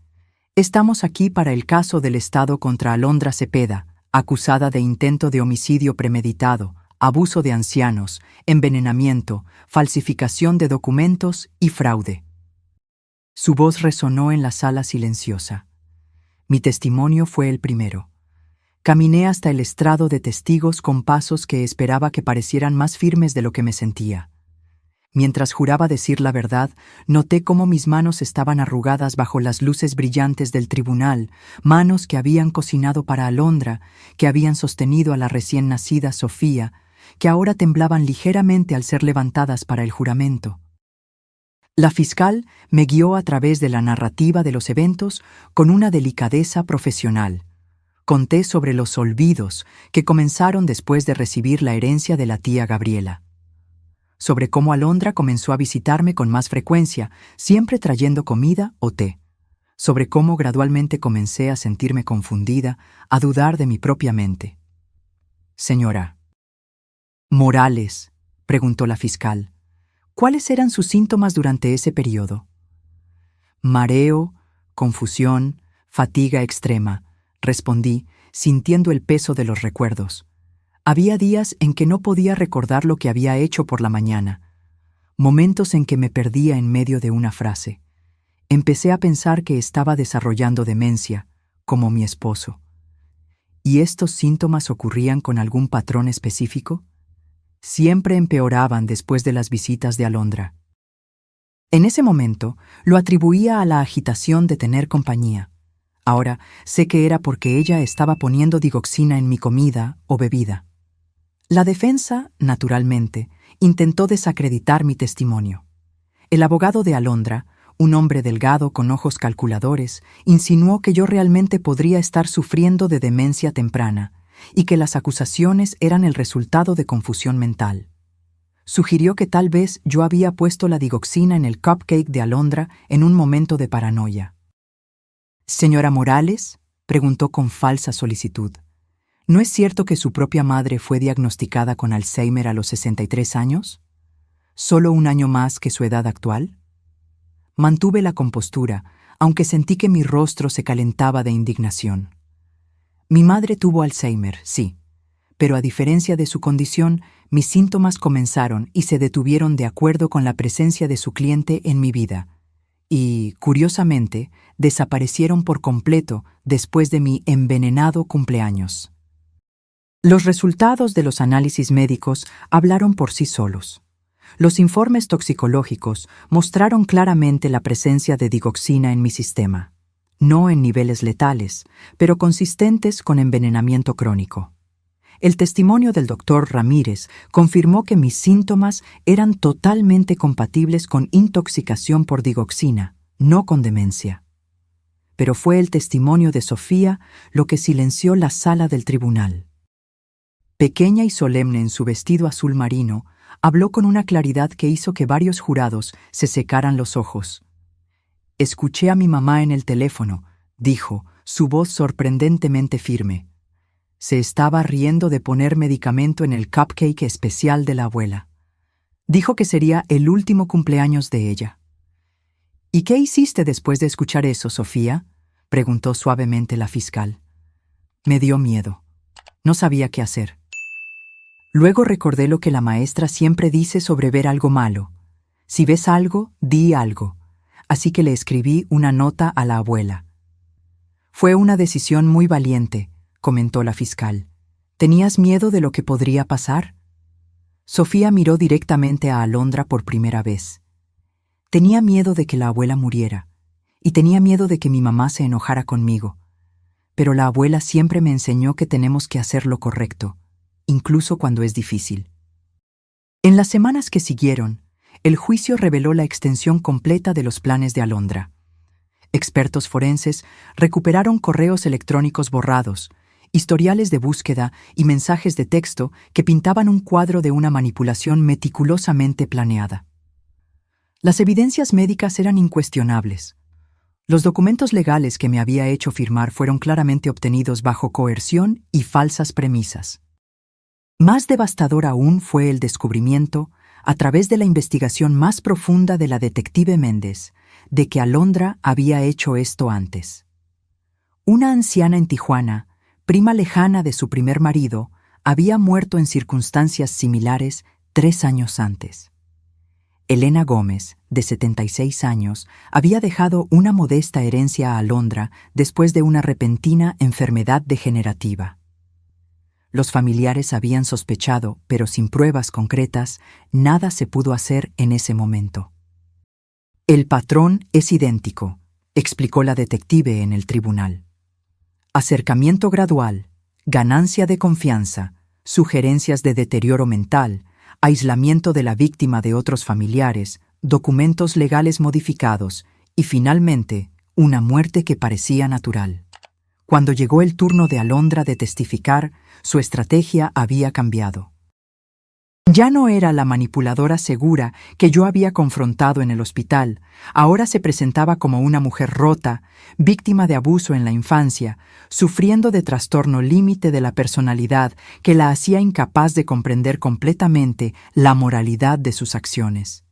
«Estamos aquí para el caso del Estado contra Alondra Cepeda», acusada de intento de homicidio premeditado, abuso de ancianos, envenenamiento, falsificación de documentos y fraude. Su voz resonó en la sala silenciosa. Mi testimonio fue el primero. Caminé hasta el estrado de testigos con pasos que esperaba que parecieran más firmes de lo que me sentía. Mientras juraba decir la verdad, noté cómo mis manos estaban arrugadas bajo las luces brillantes del tribunal, manos que habían cocinado para Alondra, que habían sostenido a la recién nacida Sofía, que ahora temblaban ligeramente al ser levantadas para el juramento. La fiscal me guió a través de la narrativa de los eventos con una delicadeza profesional. Conté sobre los olvidos que comenzaron después de recibir la herencia de la tía Gabriela. Sobre cómo Alondra comenzó a visitarme con más frecuencia, siempre trayendo comida o té. Sobre cómo gradualmente comencé a sentirme confundida, a dudar de mi propia mente. Señora Morales, preguntó la fiscal, ¿cuáles eran sus síntomas durante ese periodo? Mareo, confusión, fatiga extrema, respondí, sintiendo el peso de los recuerdos. Había días en que no podía recordar lo que había hecho por la mañana, momentos en que me perdía en medio de una frase. Empecé a pensar que estaba desarrollando demencia, como mi esposo. ¿Y estos síntomas ocurrían con algún patrón específico? Siempre empeoraban después de las visitas de Alondra. En ese momento, lo atribuía a la agitación de tener compañía. Ahora sé que era porque ella estaba poniendo digoxina en mi comida o bebida. La defensa, naturalmente, intentó desacreditar mi testimonio. El abogado de Alondra, un hombre delgado con ojos calculadores, insinuó que yo realmente podría estar sufriendo de demencia temprana y que las acusaciones eran el resultado de confusión mental. Sugirió que tal vez yo había puesto la digoxina en el cupcake de Alondra en un momento de paranoia. «Señora Morales», preguntó con falsa solicitud, ¿no es cierto que su propia madre fue diagnosticada con Alzheimer a los 63 años? ¿Solo un año más que su edad actual? Mantuve la compostura, aunque sentí que mi rostro se calentaba de indignación. Mi madre tuvo Alzheimer, sí, pero a diferencia de su condición, mis síntomas comenzaron y se detuvieron de acuerdo con la presencia de su cliente en mi vida, y, curiosamente, desaparecieron por completo después de mi envenenado cumpleaños. Los resultados de los análisis médicos hablaron por sí solos. Los informes toxicológicos mostraron claramente la presencia de digoxina en mi sistema, no en niveles letales, pero consistentes con envenenamiento crónico. El testimonio del doctor Ramírez confirmó que mis síntomas eran totalmente compatibles con intoxicación por digoxina, no con demencia. Pero fue el testimonio de Sofía lo que silenció la sala del tribunal. Pequeña y solemne en su vestido azul marino, habló con una claridad que hizo que varios jurados se secaran los ojos. «Escuché a mi mamá en el teléfono», dijo, su voz sorprendentemente firme. Se estaba riendo de poner medicamento en el cupcake especial de la abuela. Dijo que sería el último cumpleaños de ella. «¿Y qué hiciste después de escuchar eso, Sofía?», preguntó suavemente la fiscal. Me dio miedo. No sabía qué hacer. Luego recordé lo que la maestra siempre dice sobre ver algo malo. Si ves algo, di algo. Así que le escribí una nota a la abuela. Fue una decisión muy valiente, comentó la fiscal. ¿Tenías miedo de lo que podría pasar? Sofía miró directamente a Alondra por primera vez. Tenía miedo de que la abuela muriera, y tenía miedo de que mi mamá se enojara conmigo. Pero la abuela siempre me enseñó que tenemos que hacer lo correcto, incluso cuando es difícil. En las semanas que siguieron, el juicio reveló la extensión completa de los planes de Alondra. Expertos forenses recuperaron correos electrónicos borrados, historiales de búsqueda y mensajes de texto que pintaban un cuadro de una manipulación meticulosamente planeada. Las evidencias médicas eran incuestionables. Los documentos legales que me había hecho firmar fueron claramente obtenidos bajo coerción y falsas premisas. Más devastador aún fue el descubrimiento, a través de la investigación más profunda de la detective Méndez, de que Alondra había hecho esto antes. Una anciana en Tijuana, prima lejana de su primer marido, había muerto en circunstancias similares 3 años antes. Elena Gómez, de 76 años, había dejado una modesta herencia a Alondra después de una repentina enfermedad degenerativa. Los familiares habían sospechado, pero sin pruebas concretas, nada se pudo hacer en ese momento. El patrón es idéntico, explicó la detective en el tribunal. Acercamiento gradual, ganancia de confianza, sugerencias de deterioro mental, aislamiento de la víctima de otros familiares, documentos legales modificados y, finalmente, una muerte que parecía natural. Cuando llegó el turno de Alondra de testificar, su estrategia había cambiado. Ya no era la manipuladora segura que yo había confrontado en el hospital. Ahora se presentaba como una mujer rota, víctima de abuso en la infancia, sufriendo de trastorno límite de la personalidad que la hacía incapaz de comprender completamente la moralidad de sus acciones.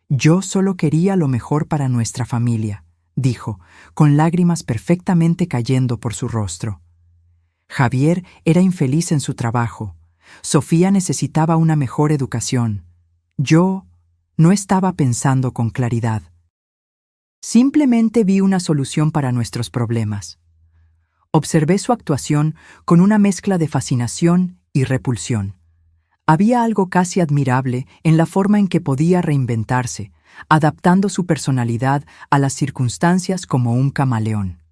Yo solo quería lo mejor para nuestra familia, dijo, con lágrimas perfectamente cayendo por su rostro. Javier era infeliz en su trabajo. Sofía necesitaba una mejor educación. Yo no estaba pensando con claridad. Simplemente vi una solución para nuestros problemas. Observé su actuación con una mezcla de fascinación y repulsión. Había algo casi admirable en la forma en que podía reinventarse, adaptando su personalidad a las circunstancias como un camaleón.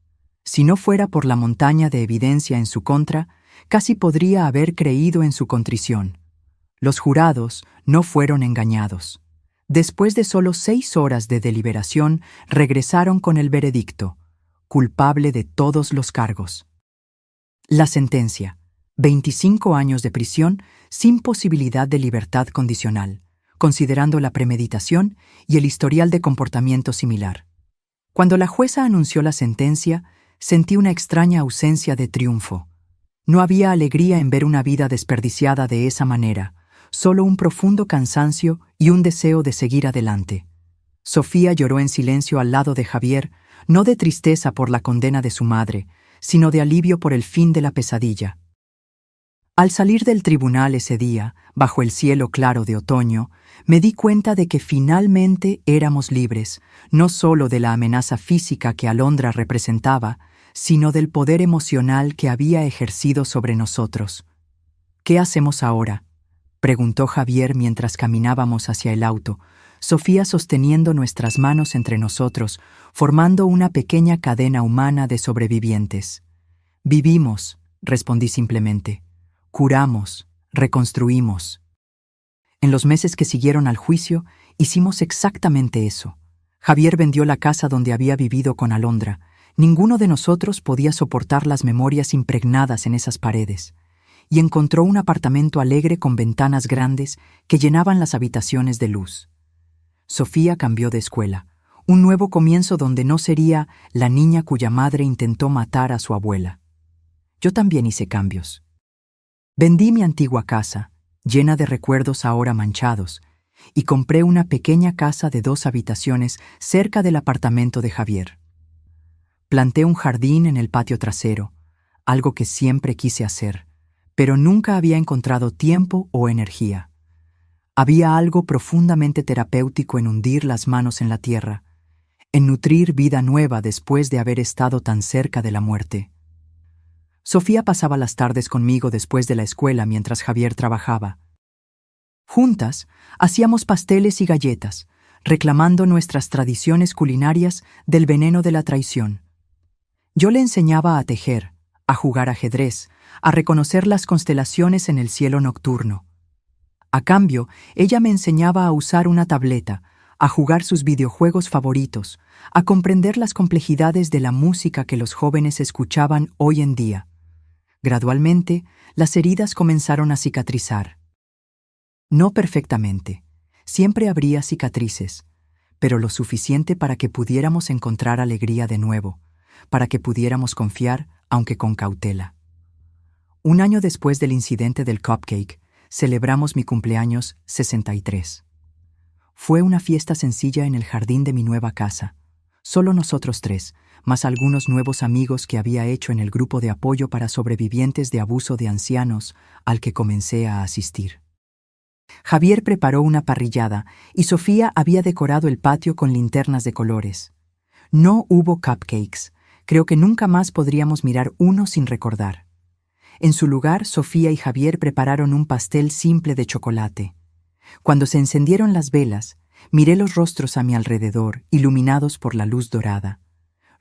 Si no fuera por la montaña de evidencia en su contra, casi podría haber creído en su contrición. Los jurados no fueron engañados. Después de solo 6 horas de deliberación, regresaron con el veredicto: culpable de todos los cargos. La sentencia: 25 años de prisión sin posibilidad de libertad condicional, considerando la premeditación y el historial de comportamiento similar. Cuando la jueza anunció la sentencia, sentí una extraña ausencia de triunfo. No había alegría en ver una vida desperdiciada de esa manera, solo un profundo cansancio y un deseo de seguir adelante. Sofía lloró en silencio al lado de Javier, no de tristeza por la condena de su madre, sino de alivio por el fin de la pesadilla. Al salir del tribunal ese día, bajo el cielo claro de otoño, me di cuenta de que finalmente éramos libres, no solo de la amenaza física que Alondra representaba, sino del poder emocional que había ejercido sobre nosotros. ¿Qué hacemos ahora?, preguntó Javier mientras caminábamos hacia el auto, Sofía sosteniendo nuestras manos entre nosotros, formando una pequeña cadena humana de sobrevivientes. Vivimos, respondí simplemente. Curamos, reconstruimos. En los meses que siguieron al juicio, hicimos exactamente eso. Javier vendió la casa donde había vivido con Alondra. Ninguno de nosotros podía soportar las memorias impregnadas en esas paredes, y encontró un apartamento alegre con ventanas grandes que llenaban las habitaciones de luz. Sofía cambió de escuela, un nuevo comienzo donde no sería la niña cuya madre intentó matar a su abuela. Yo también hice cambios. Vendí mi antigua casa, llena de recuerdos ahora manchados, y compré una pequeña casa de 2 habitaciones cerca del apartamento de Javier. Planté un jardín en el patio trasero, algo que siempre quise hacer, pero nunca había encontrado tiempo o energía. Había algo profundamente terapéutico en hundir las manos en la tierra, en nutrir vida nueva después de haber estado tan cerca de la muerte. Sofía pasaba las tardes conmigo después de la escuela mientras Javier trabajaba. Juntas, hacíamos pasteles y galletas, reclamando nuestras tradiciones culinarias del veneno de la traición. Yo le enseñaba a tejer, a jugar ajedrez, a reconocer las constelaciones en el cielo nocturno. A cambio, ella me enseñaba a usar una tableta, a jugar sus videojuegos favoritos, a comprender las complejidades de la música que los jóvenes escuchaban hoy en día. Gradualmente, las heridas comenzaron a cicatrizar. No perfectamente, siempre habría cicatrices, pero lo suficiente para que pudiéramos encontrar alegría de nuevo, para que pudiéramos confiar, aunque con cautela. Un año después del incidente del cupcake, celebramos mi cumpleaños 63. Fue una fiesta sencilla en el jardín de mi nueva casa, solo nosotros 3, más algunos nuevos amigos que había hecho en el grupo de apoyo para sobrevivientes de abuso de ancianos al que comencé a asistir. Javier preparó una parrillada y Sofía había decorado el patio con linternas de colores. No hubo cupcakes. Creo que nunca más podríamos mirar uno sin recordar. En su lugar, Sofía y Javier prepararon un pastel simple de chocolate. Cuando se encendieron las velas, miré los rostros a mi alrededor, iluminados por la luz dorada.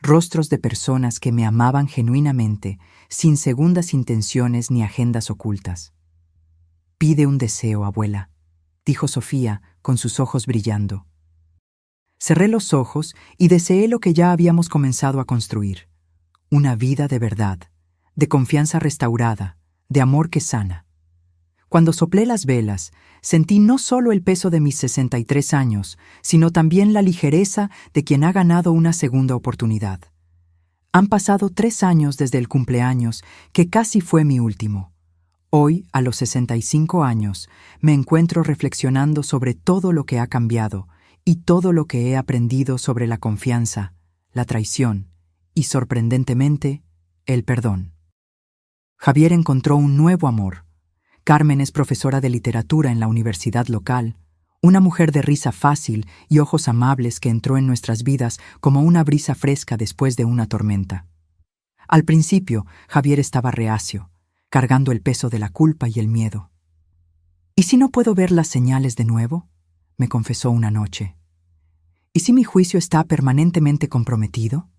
Rostros de personas que me amaban genuinamente, sin segundas intenciones ni agendas ocultas. «Pide un deseo, abuela», dijo Sofía, con sus ojos brillando. Cerré los ojos y deseé lo que ya habíamos comenzado a construir. Una vida de verdad, de confianza restaurada, de amor que sana. Cuando soplé las velas, sentí no solo el peso de mis 63 años, sino también la ligereza de quien ha ganado una segunda oportunidad. Han pasado 3 años desde el cumpleaños, que casi fue mi último. Hoy, a los 65 años, me encuentro reflexionando sobre todo lo que ha cambiado y todo lo que he aprendido sobre la confianza, la traición y, sorprendentemente, el perdón. Javier encontró un nuevo amor. Carmen es profesora de literatura en la universidad local, una mujer de risa fácil y ojos amables que entró en nuestras vidas como una brisa fresca después de una tormenta. Al principio, Javier estaba reacio, cargando el peso de la culpa y el miedo. «¿Y si no puedo ver las señales de nuevo?», me confesó una noche. «¿Y si mi juicio está permanentemente comprometido?».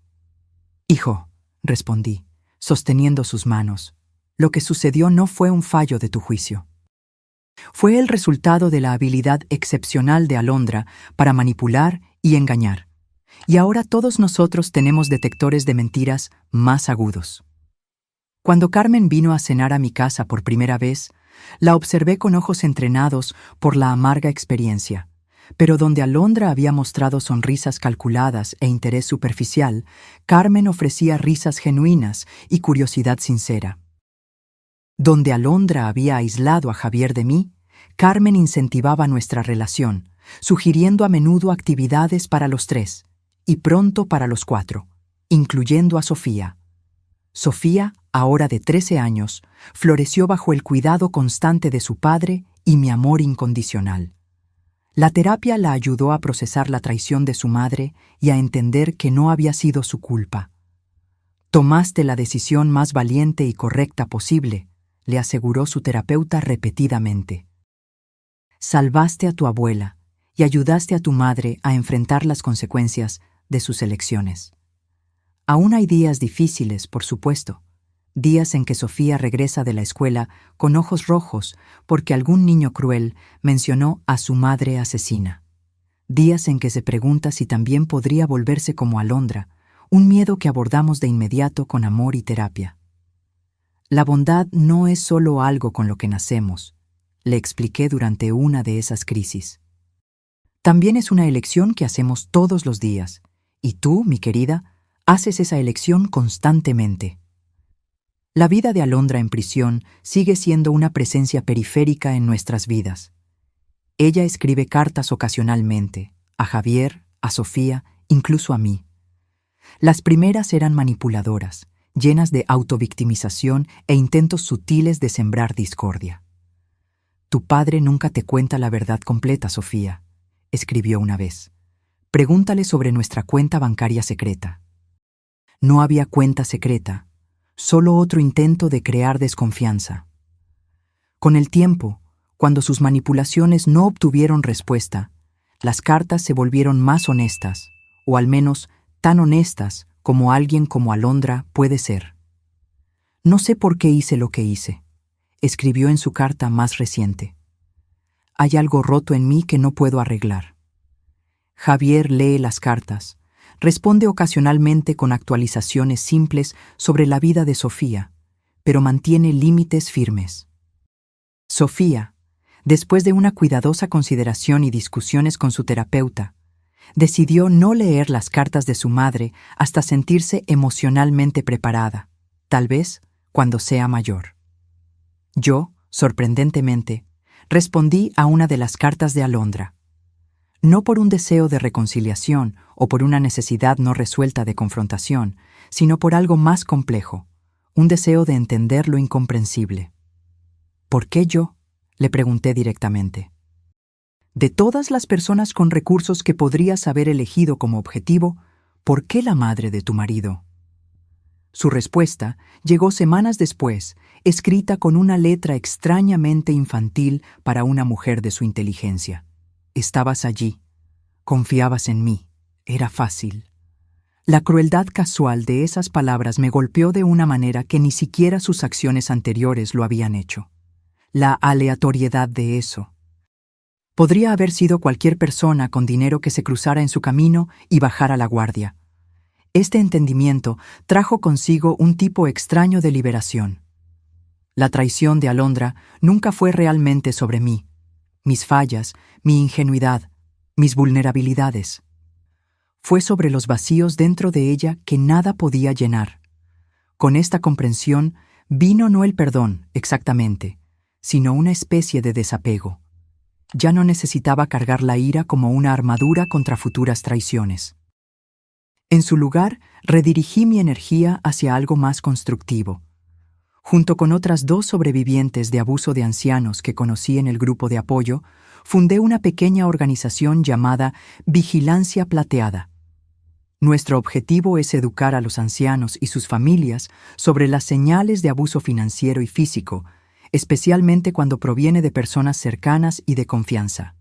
«Hijo», respondí, sosteniendo sus manos, «lo que sucedió no fue un fallo de tu juicio. Fue el resultado de la habilidad excepcional de Alondra para manipular y engañar. Y ahora todos nosotros tenemos detectores de mentiras más agudos». Cuando Carmen vino a cenar a mi casa por primera vez, la observé con ojos entrenados por la amarga experiencia, pero donde Alondra había mostrado sonrisas calculadas e interés superficial, Carmen ofrecía risas genuinas y curiosidad sincera. Donde Alondra había aislado a Javier de mí, Carmen incentivaba nuestra relación, sugiriendo a menudo actividades para los 3, y pronto para los 4, incluyendo a Sofía. Sofía, ahora de 13 años, floreció bajo el cuidado constante de su padre y mi amor incondicional. La terapia la ayudó a procesar la traición de su madre y a entender que no había sido su culpa. «Tomaste la decisión más valiente y correcta posible», le aseguró su terapeuta repetidamente. «Salvaste a tu abuela y ayudaste a tu madre a enfrentar las consecuencias de sus elecciones». Aún hay días difíciles, por supuesto, días en que Sofía regresa de la escuela con ojos rojos porque algún niño cruel mencionó a su madre asesina. Días en que se pregunta si también podría volverse como Alondra, un miedo que abordamos de inmediato con amor y terapia. La bondad no es solo algo con lo que nacemos, le expliqué durante una de esas crisis. También es una elección que hacemos todos los días, y tú, mi querida, haces esa elección constantemente. La vida de Alondra en prisión sigue siendo una presencia periférica en nuestras vidas. Ella escribe cartas ocasionalmente, a Javier, a Sofía, incluso a mí. Las primeras eran manipuladoras, llenas de autovictimización e intentos sutiles de sembrar discordia. «Tu padre nunca te cuenta la verdad completa, Sofía», escribió una vez. «Pregúntale sobre nuestra cuenta bancaria secreta». No había cuenta secreta, solo otro intento de crear desconfianza. Con el tiempo, cuando sus manipulaciones no obtuvieron respuesta, las cartas se volvieron más honestas, o al menos tan honestas como alguien como Alondra puede ser. «No sé por qué hice lo que hice», escribió en su carta más reciente. «Hay algo roto en mí que no puedo arreglar». Javier lee las cartas. Responde ocasionalmente con actualizaciones simples sobre la vida de Sofía, pero mantiene límites firmes. Sofía, después de una cuidadosa consideración y discusiones con su terapeuta, decidió no leer las cartas de su madre hasta sentirse emocionalmente preparada, tal vez cuando sea mayor. Yo, sorprendentemente, respondí a una de las cartas de Alondra. no por un deseo de reconciliación o por una necesidad no resuelta de confrontación, sino por algo más complejo, un deseo de entender lo incomprensible. ¿Por qué yo?, le pregunté directamente. De todas las personas con recursos que podrías haber elegido como objetivo, ¿por qué la madre de tu marido? Su respuesta llegó semanas después, escrita con una letra extrañamente infantil para una mujer de su inteligencia. Estabas allí. Confiabas en mí. Era fácil. La crueldad casual de esas palabras me golpeó de una manera que ni siquiera sus acciones anteriores lo habían hecho. La aleatoriedad de eso. Podría haber sido cualquier persona con dinero que se cruzara en su camino y bajara la guardia. Este entendimiento trajo consigo un tipo extraño de liberación. La traición de Alondra nunca fue realmente sobre mí, mis fallas, mi ingenuidad, mis vulnerabilidades. Fue sobre los vacíos dentro de ella que nada podía llenar. Con esta comprensión vino no el perdón, exactamente, sino una especie de desapego. Ya no necesitaba cargar la ira como una armadura contra futuras traiciones. En su lugar, redirigí mi energía hacia algo más constructivo. Junto con otras 2 sobrevivientes de abuso de ancianos que conocí en el grupo de apoyo, fundé una pequeña organización llamada Vigilancia Plateada. Nuestro objetivo es educar a los ancianos y sus familias sobre las señales de abuso financiero y físico, especialmente cuando proviene de personas cercanas y de confianza.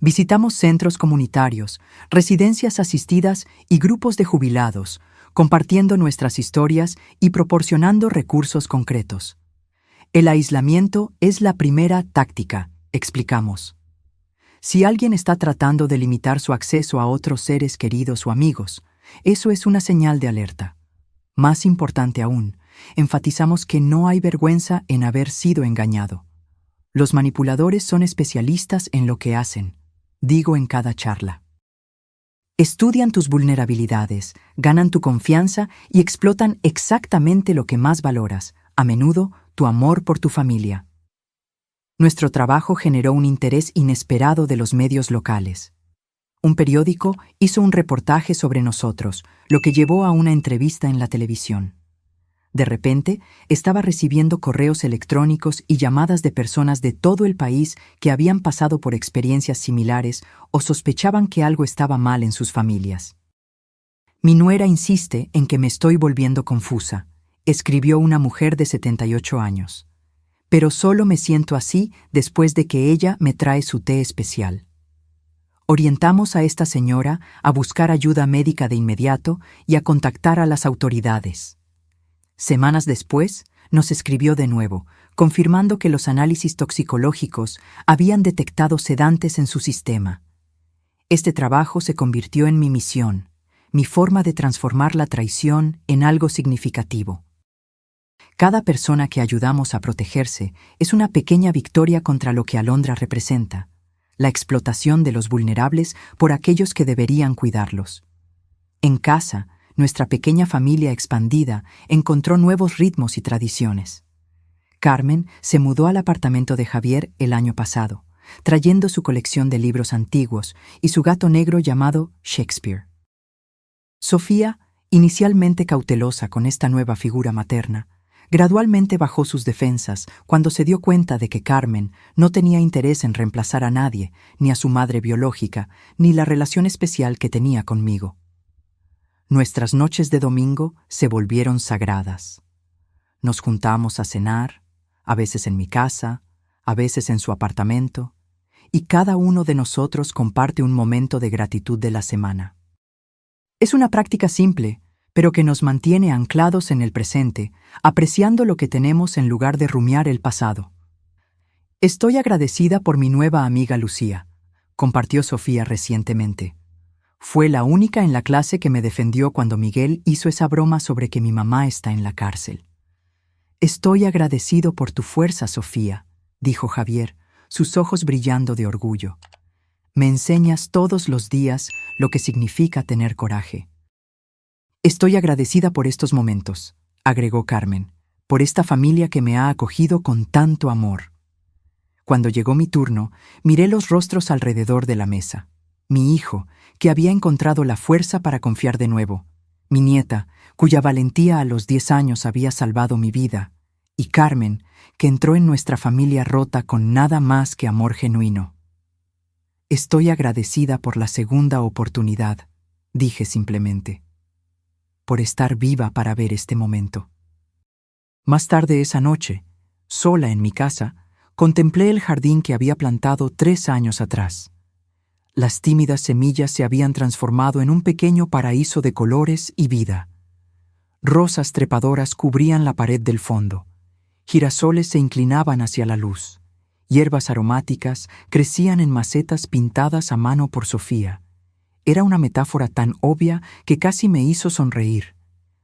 Visitamos centros comunitarios, residencias asistidas y grupos de jubilados, compartiendo nuestras historias y proporcionando recursos concretos. El aislamiento es la primera táctica, explicamos. Si alguien está tratando de limitar su acceso a otros seres queridos o amigos, eso es una señal de alerta. Más importante aún, enfatizamos que no hay vergüenza en haber sido engañado. Los manipuladores son especialistas en lo que hacen, digo en cada charla. Estudian tus vulnerabilidades, ganan tu confianza y explotan exactamente lo que más valoras, a menudo tu amor por tu familia. Nuestro trabajo generó un interés inesperado de los medios locales. Un periódico hizo un reportaje sobre nosotros, lo que llevó a una entrevista en la televisión. De repente, estaba recibiendo correos electrónicos y llamadas de personas de todo el país que habían pasado por experiencias similares o sospechaban que algo estaba mal en sus familias. Mi nuera insiste en que me estoy volviendo confusa, escribió una mujer de 78 años. Pero solo me siento así después de que ella me trae su té especial. Orientamos a esta señora a buscar ayuda médica de inmediato y a contactar a las autoridades. Semanas después, nos escribió de nuevo, confirmando que los análisis toxicológicos habían detectado sedantes en su sistema. Este trabajo se convirtió en mi misión, mi forma de transformar la traición en algo significativo. Cada persona que ayudamos a protegerse es una pequeña victoria contra lo que Alondra representa, la explotación de los vulnerables por aquellos que deberían cuidarlos. En casa, nuestra pequeña familia expandida encontró nuevos ritmos y tradiciones. Carmen se mudó al apartamento de Javier el año pasado, trayendo su colección de libros antiguos y su gato negro llamado Shakespeare. Sofía, inicialmente cautelosa con esta nueva figura materna, gradualmente bajó sus defensas cuando se dio cuenta de que Carmen no tenía interés en reemplazar a nadie, ni a su madre biológica, ni la relación especial que tenía conmigo. Nuestras noches de domingo se volvieron sagradas. Nos juntamos a cenar, a veces en mi casa, a veces en su apartamento, y cada uno de nosotros comparte un momento de gratitud de la semana. Es una práctica simple, pero que nos mantiene anclados en el presente, apreciando lo que tenemos en lugar de rumiar el pasado. Estoy agradecida por mi nueva amiga Lucía, compartió Sofía recientemente. Fue la única en la clase que me defendió cuando Miguel hizo esa broma sobre que mi mamá está en la cárcel. Estoy agradecido por tu fuerza, Sofía, dijo Javier, sus ojos brillando de orgullo. Me enseñas todos los días lo que significa tener coraje. Estoy agradecida por estos momentos, agregó Carmen, por esta familia que me ha acogido con tanto amor. Cuando llegó mi turno, miré los rostros alrededor de la mesa. Mi hijo, que había encontrado la fuerza para confiar de nuevo. Mi nieta, cuya valentía a los 10 años había salvado mi vida. Y Carmen, que entró en nuestra familia rota con nada más que amor genuino. Estoy agradecida por la segunda oportunidad, dije simplemente, por estar viva para ver este momento. Más tarde esa noche, sola en mi casa, contemplé el jardín que había plantado 3 años atrás. Las tímidas semillas se habían transformado en un pequeño paraíso de colores y vida. Rosas trepadoras cubrían la pared del fondo. Girasoles se inclinaban hacia la luz. Hierbas aromáticas crecían en macetas pintadas a mano por Sofía. Era una metáfora tan obvia que casi me hizo sonreír.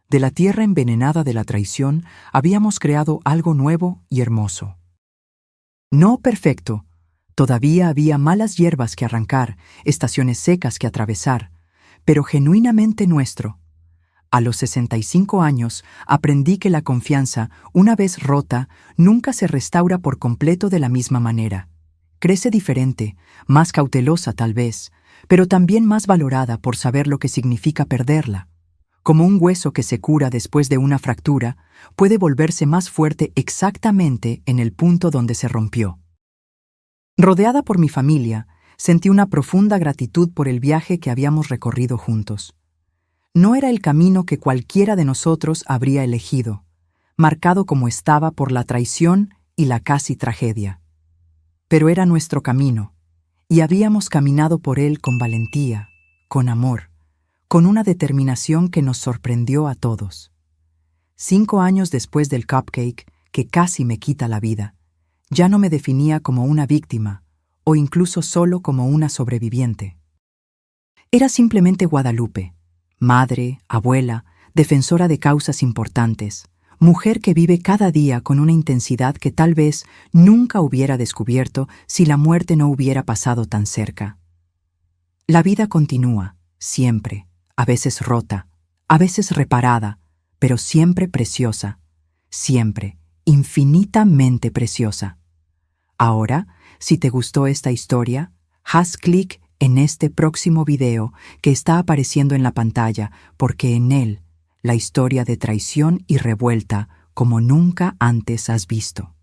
De la tierra envenenada de la traición habíamos creado algo nuevo y hermoso. No perfecto. Todavía había malas hierbas que arrancar, estaciones secas que atravesar, pero genuinamente nuestro. A los 65 años aprendí que la confianza, una vez rota, nunca se restaura por completo de la misma manera. Crece diferente, más cautelosa tal vez, pero también más valorada por saber lo que significa perderla. Como un hueso que se cura después de una fractura, puede volverse más fuerte exactamente en el punto donde se rompió. Rodeada por mi familia, sentí una profunda gratitud por el viaje que habíamos recorrido juntos. No era el camino que cualquiera de nosotros habría elegido, marcado como estaba por la traición y la casi tragedia. Pero era nuestro camino, y habíamos caminado por él con valentía, con amor, con una determinación que nos sorprendió a todos. 5 años después del cupcake, que casi me quita la vida, ya no me definía como una víctima, o incluso solo como una sobreviviente. Era simplemente Guadalupe, madre, abuela, defensora de causas importantes, mujer que vive cada día con una intensidad que tal vez nunca hubiera descubierto si la muerte no hubiera pasado tan cerca. La vida continúa, siempre, a veces rota, a veces reparada, pero siempre preciosa, siempre, infinitamente preciosa. Ahora, si te gustó esta historia, haz clic en este próximo video que está apareciendo en la pantalla, porque en él, la historia de traición y revuelta como nunca antes has visto.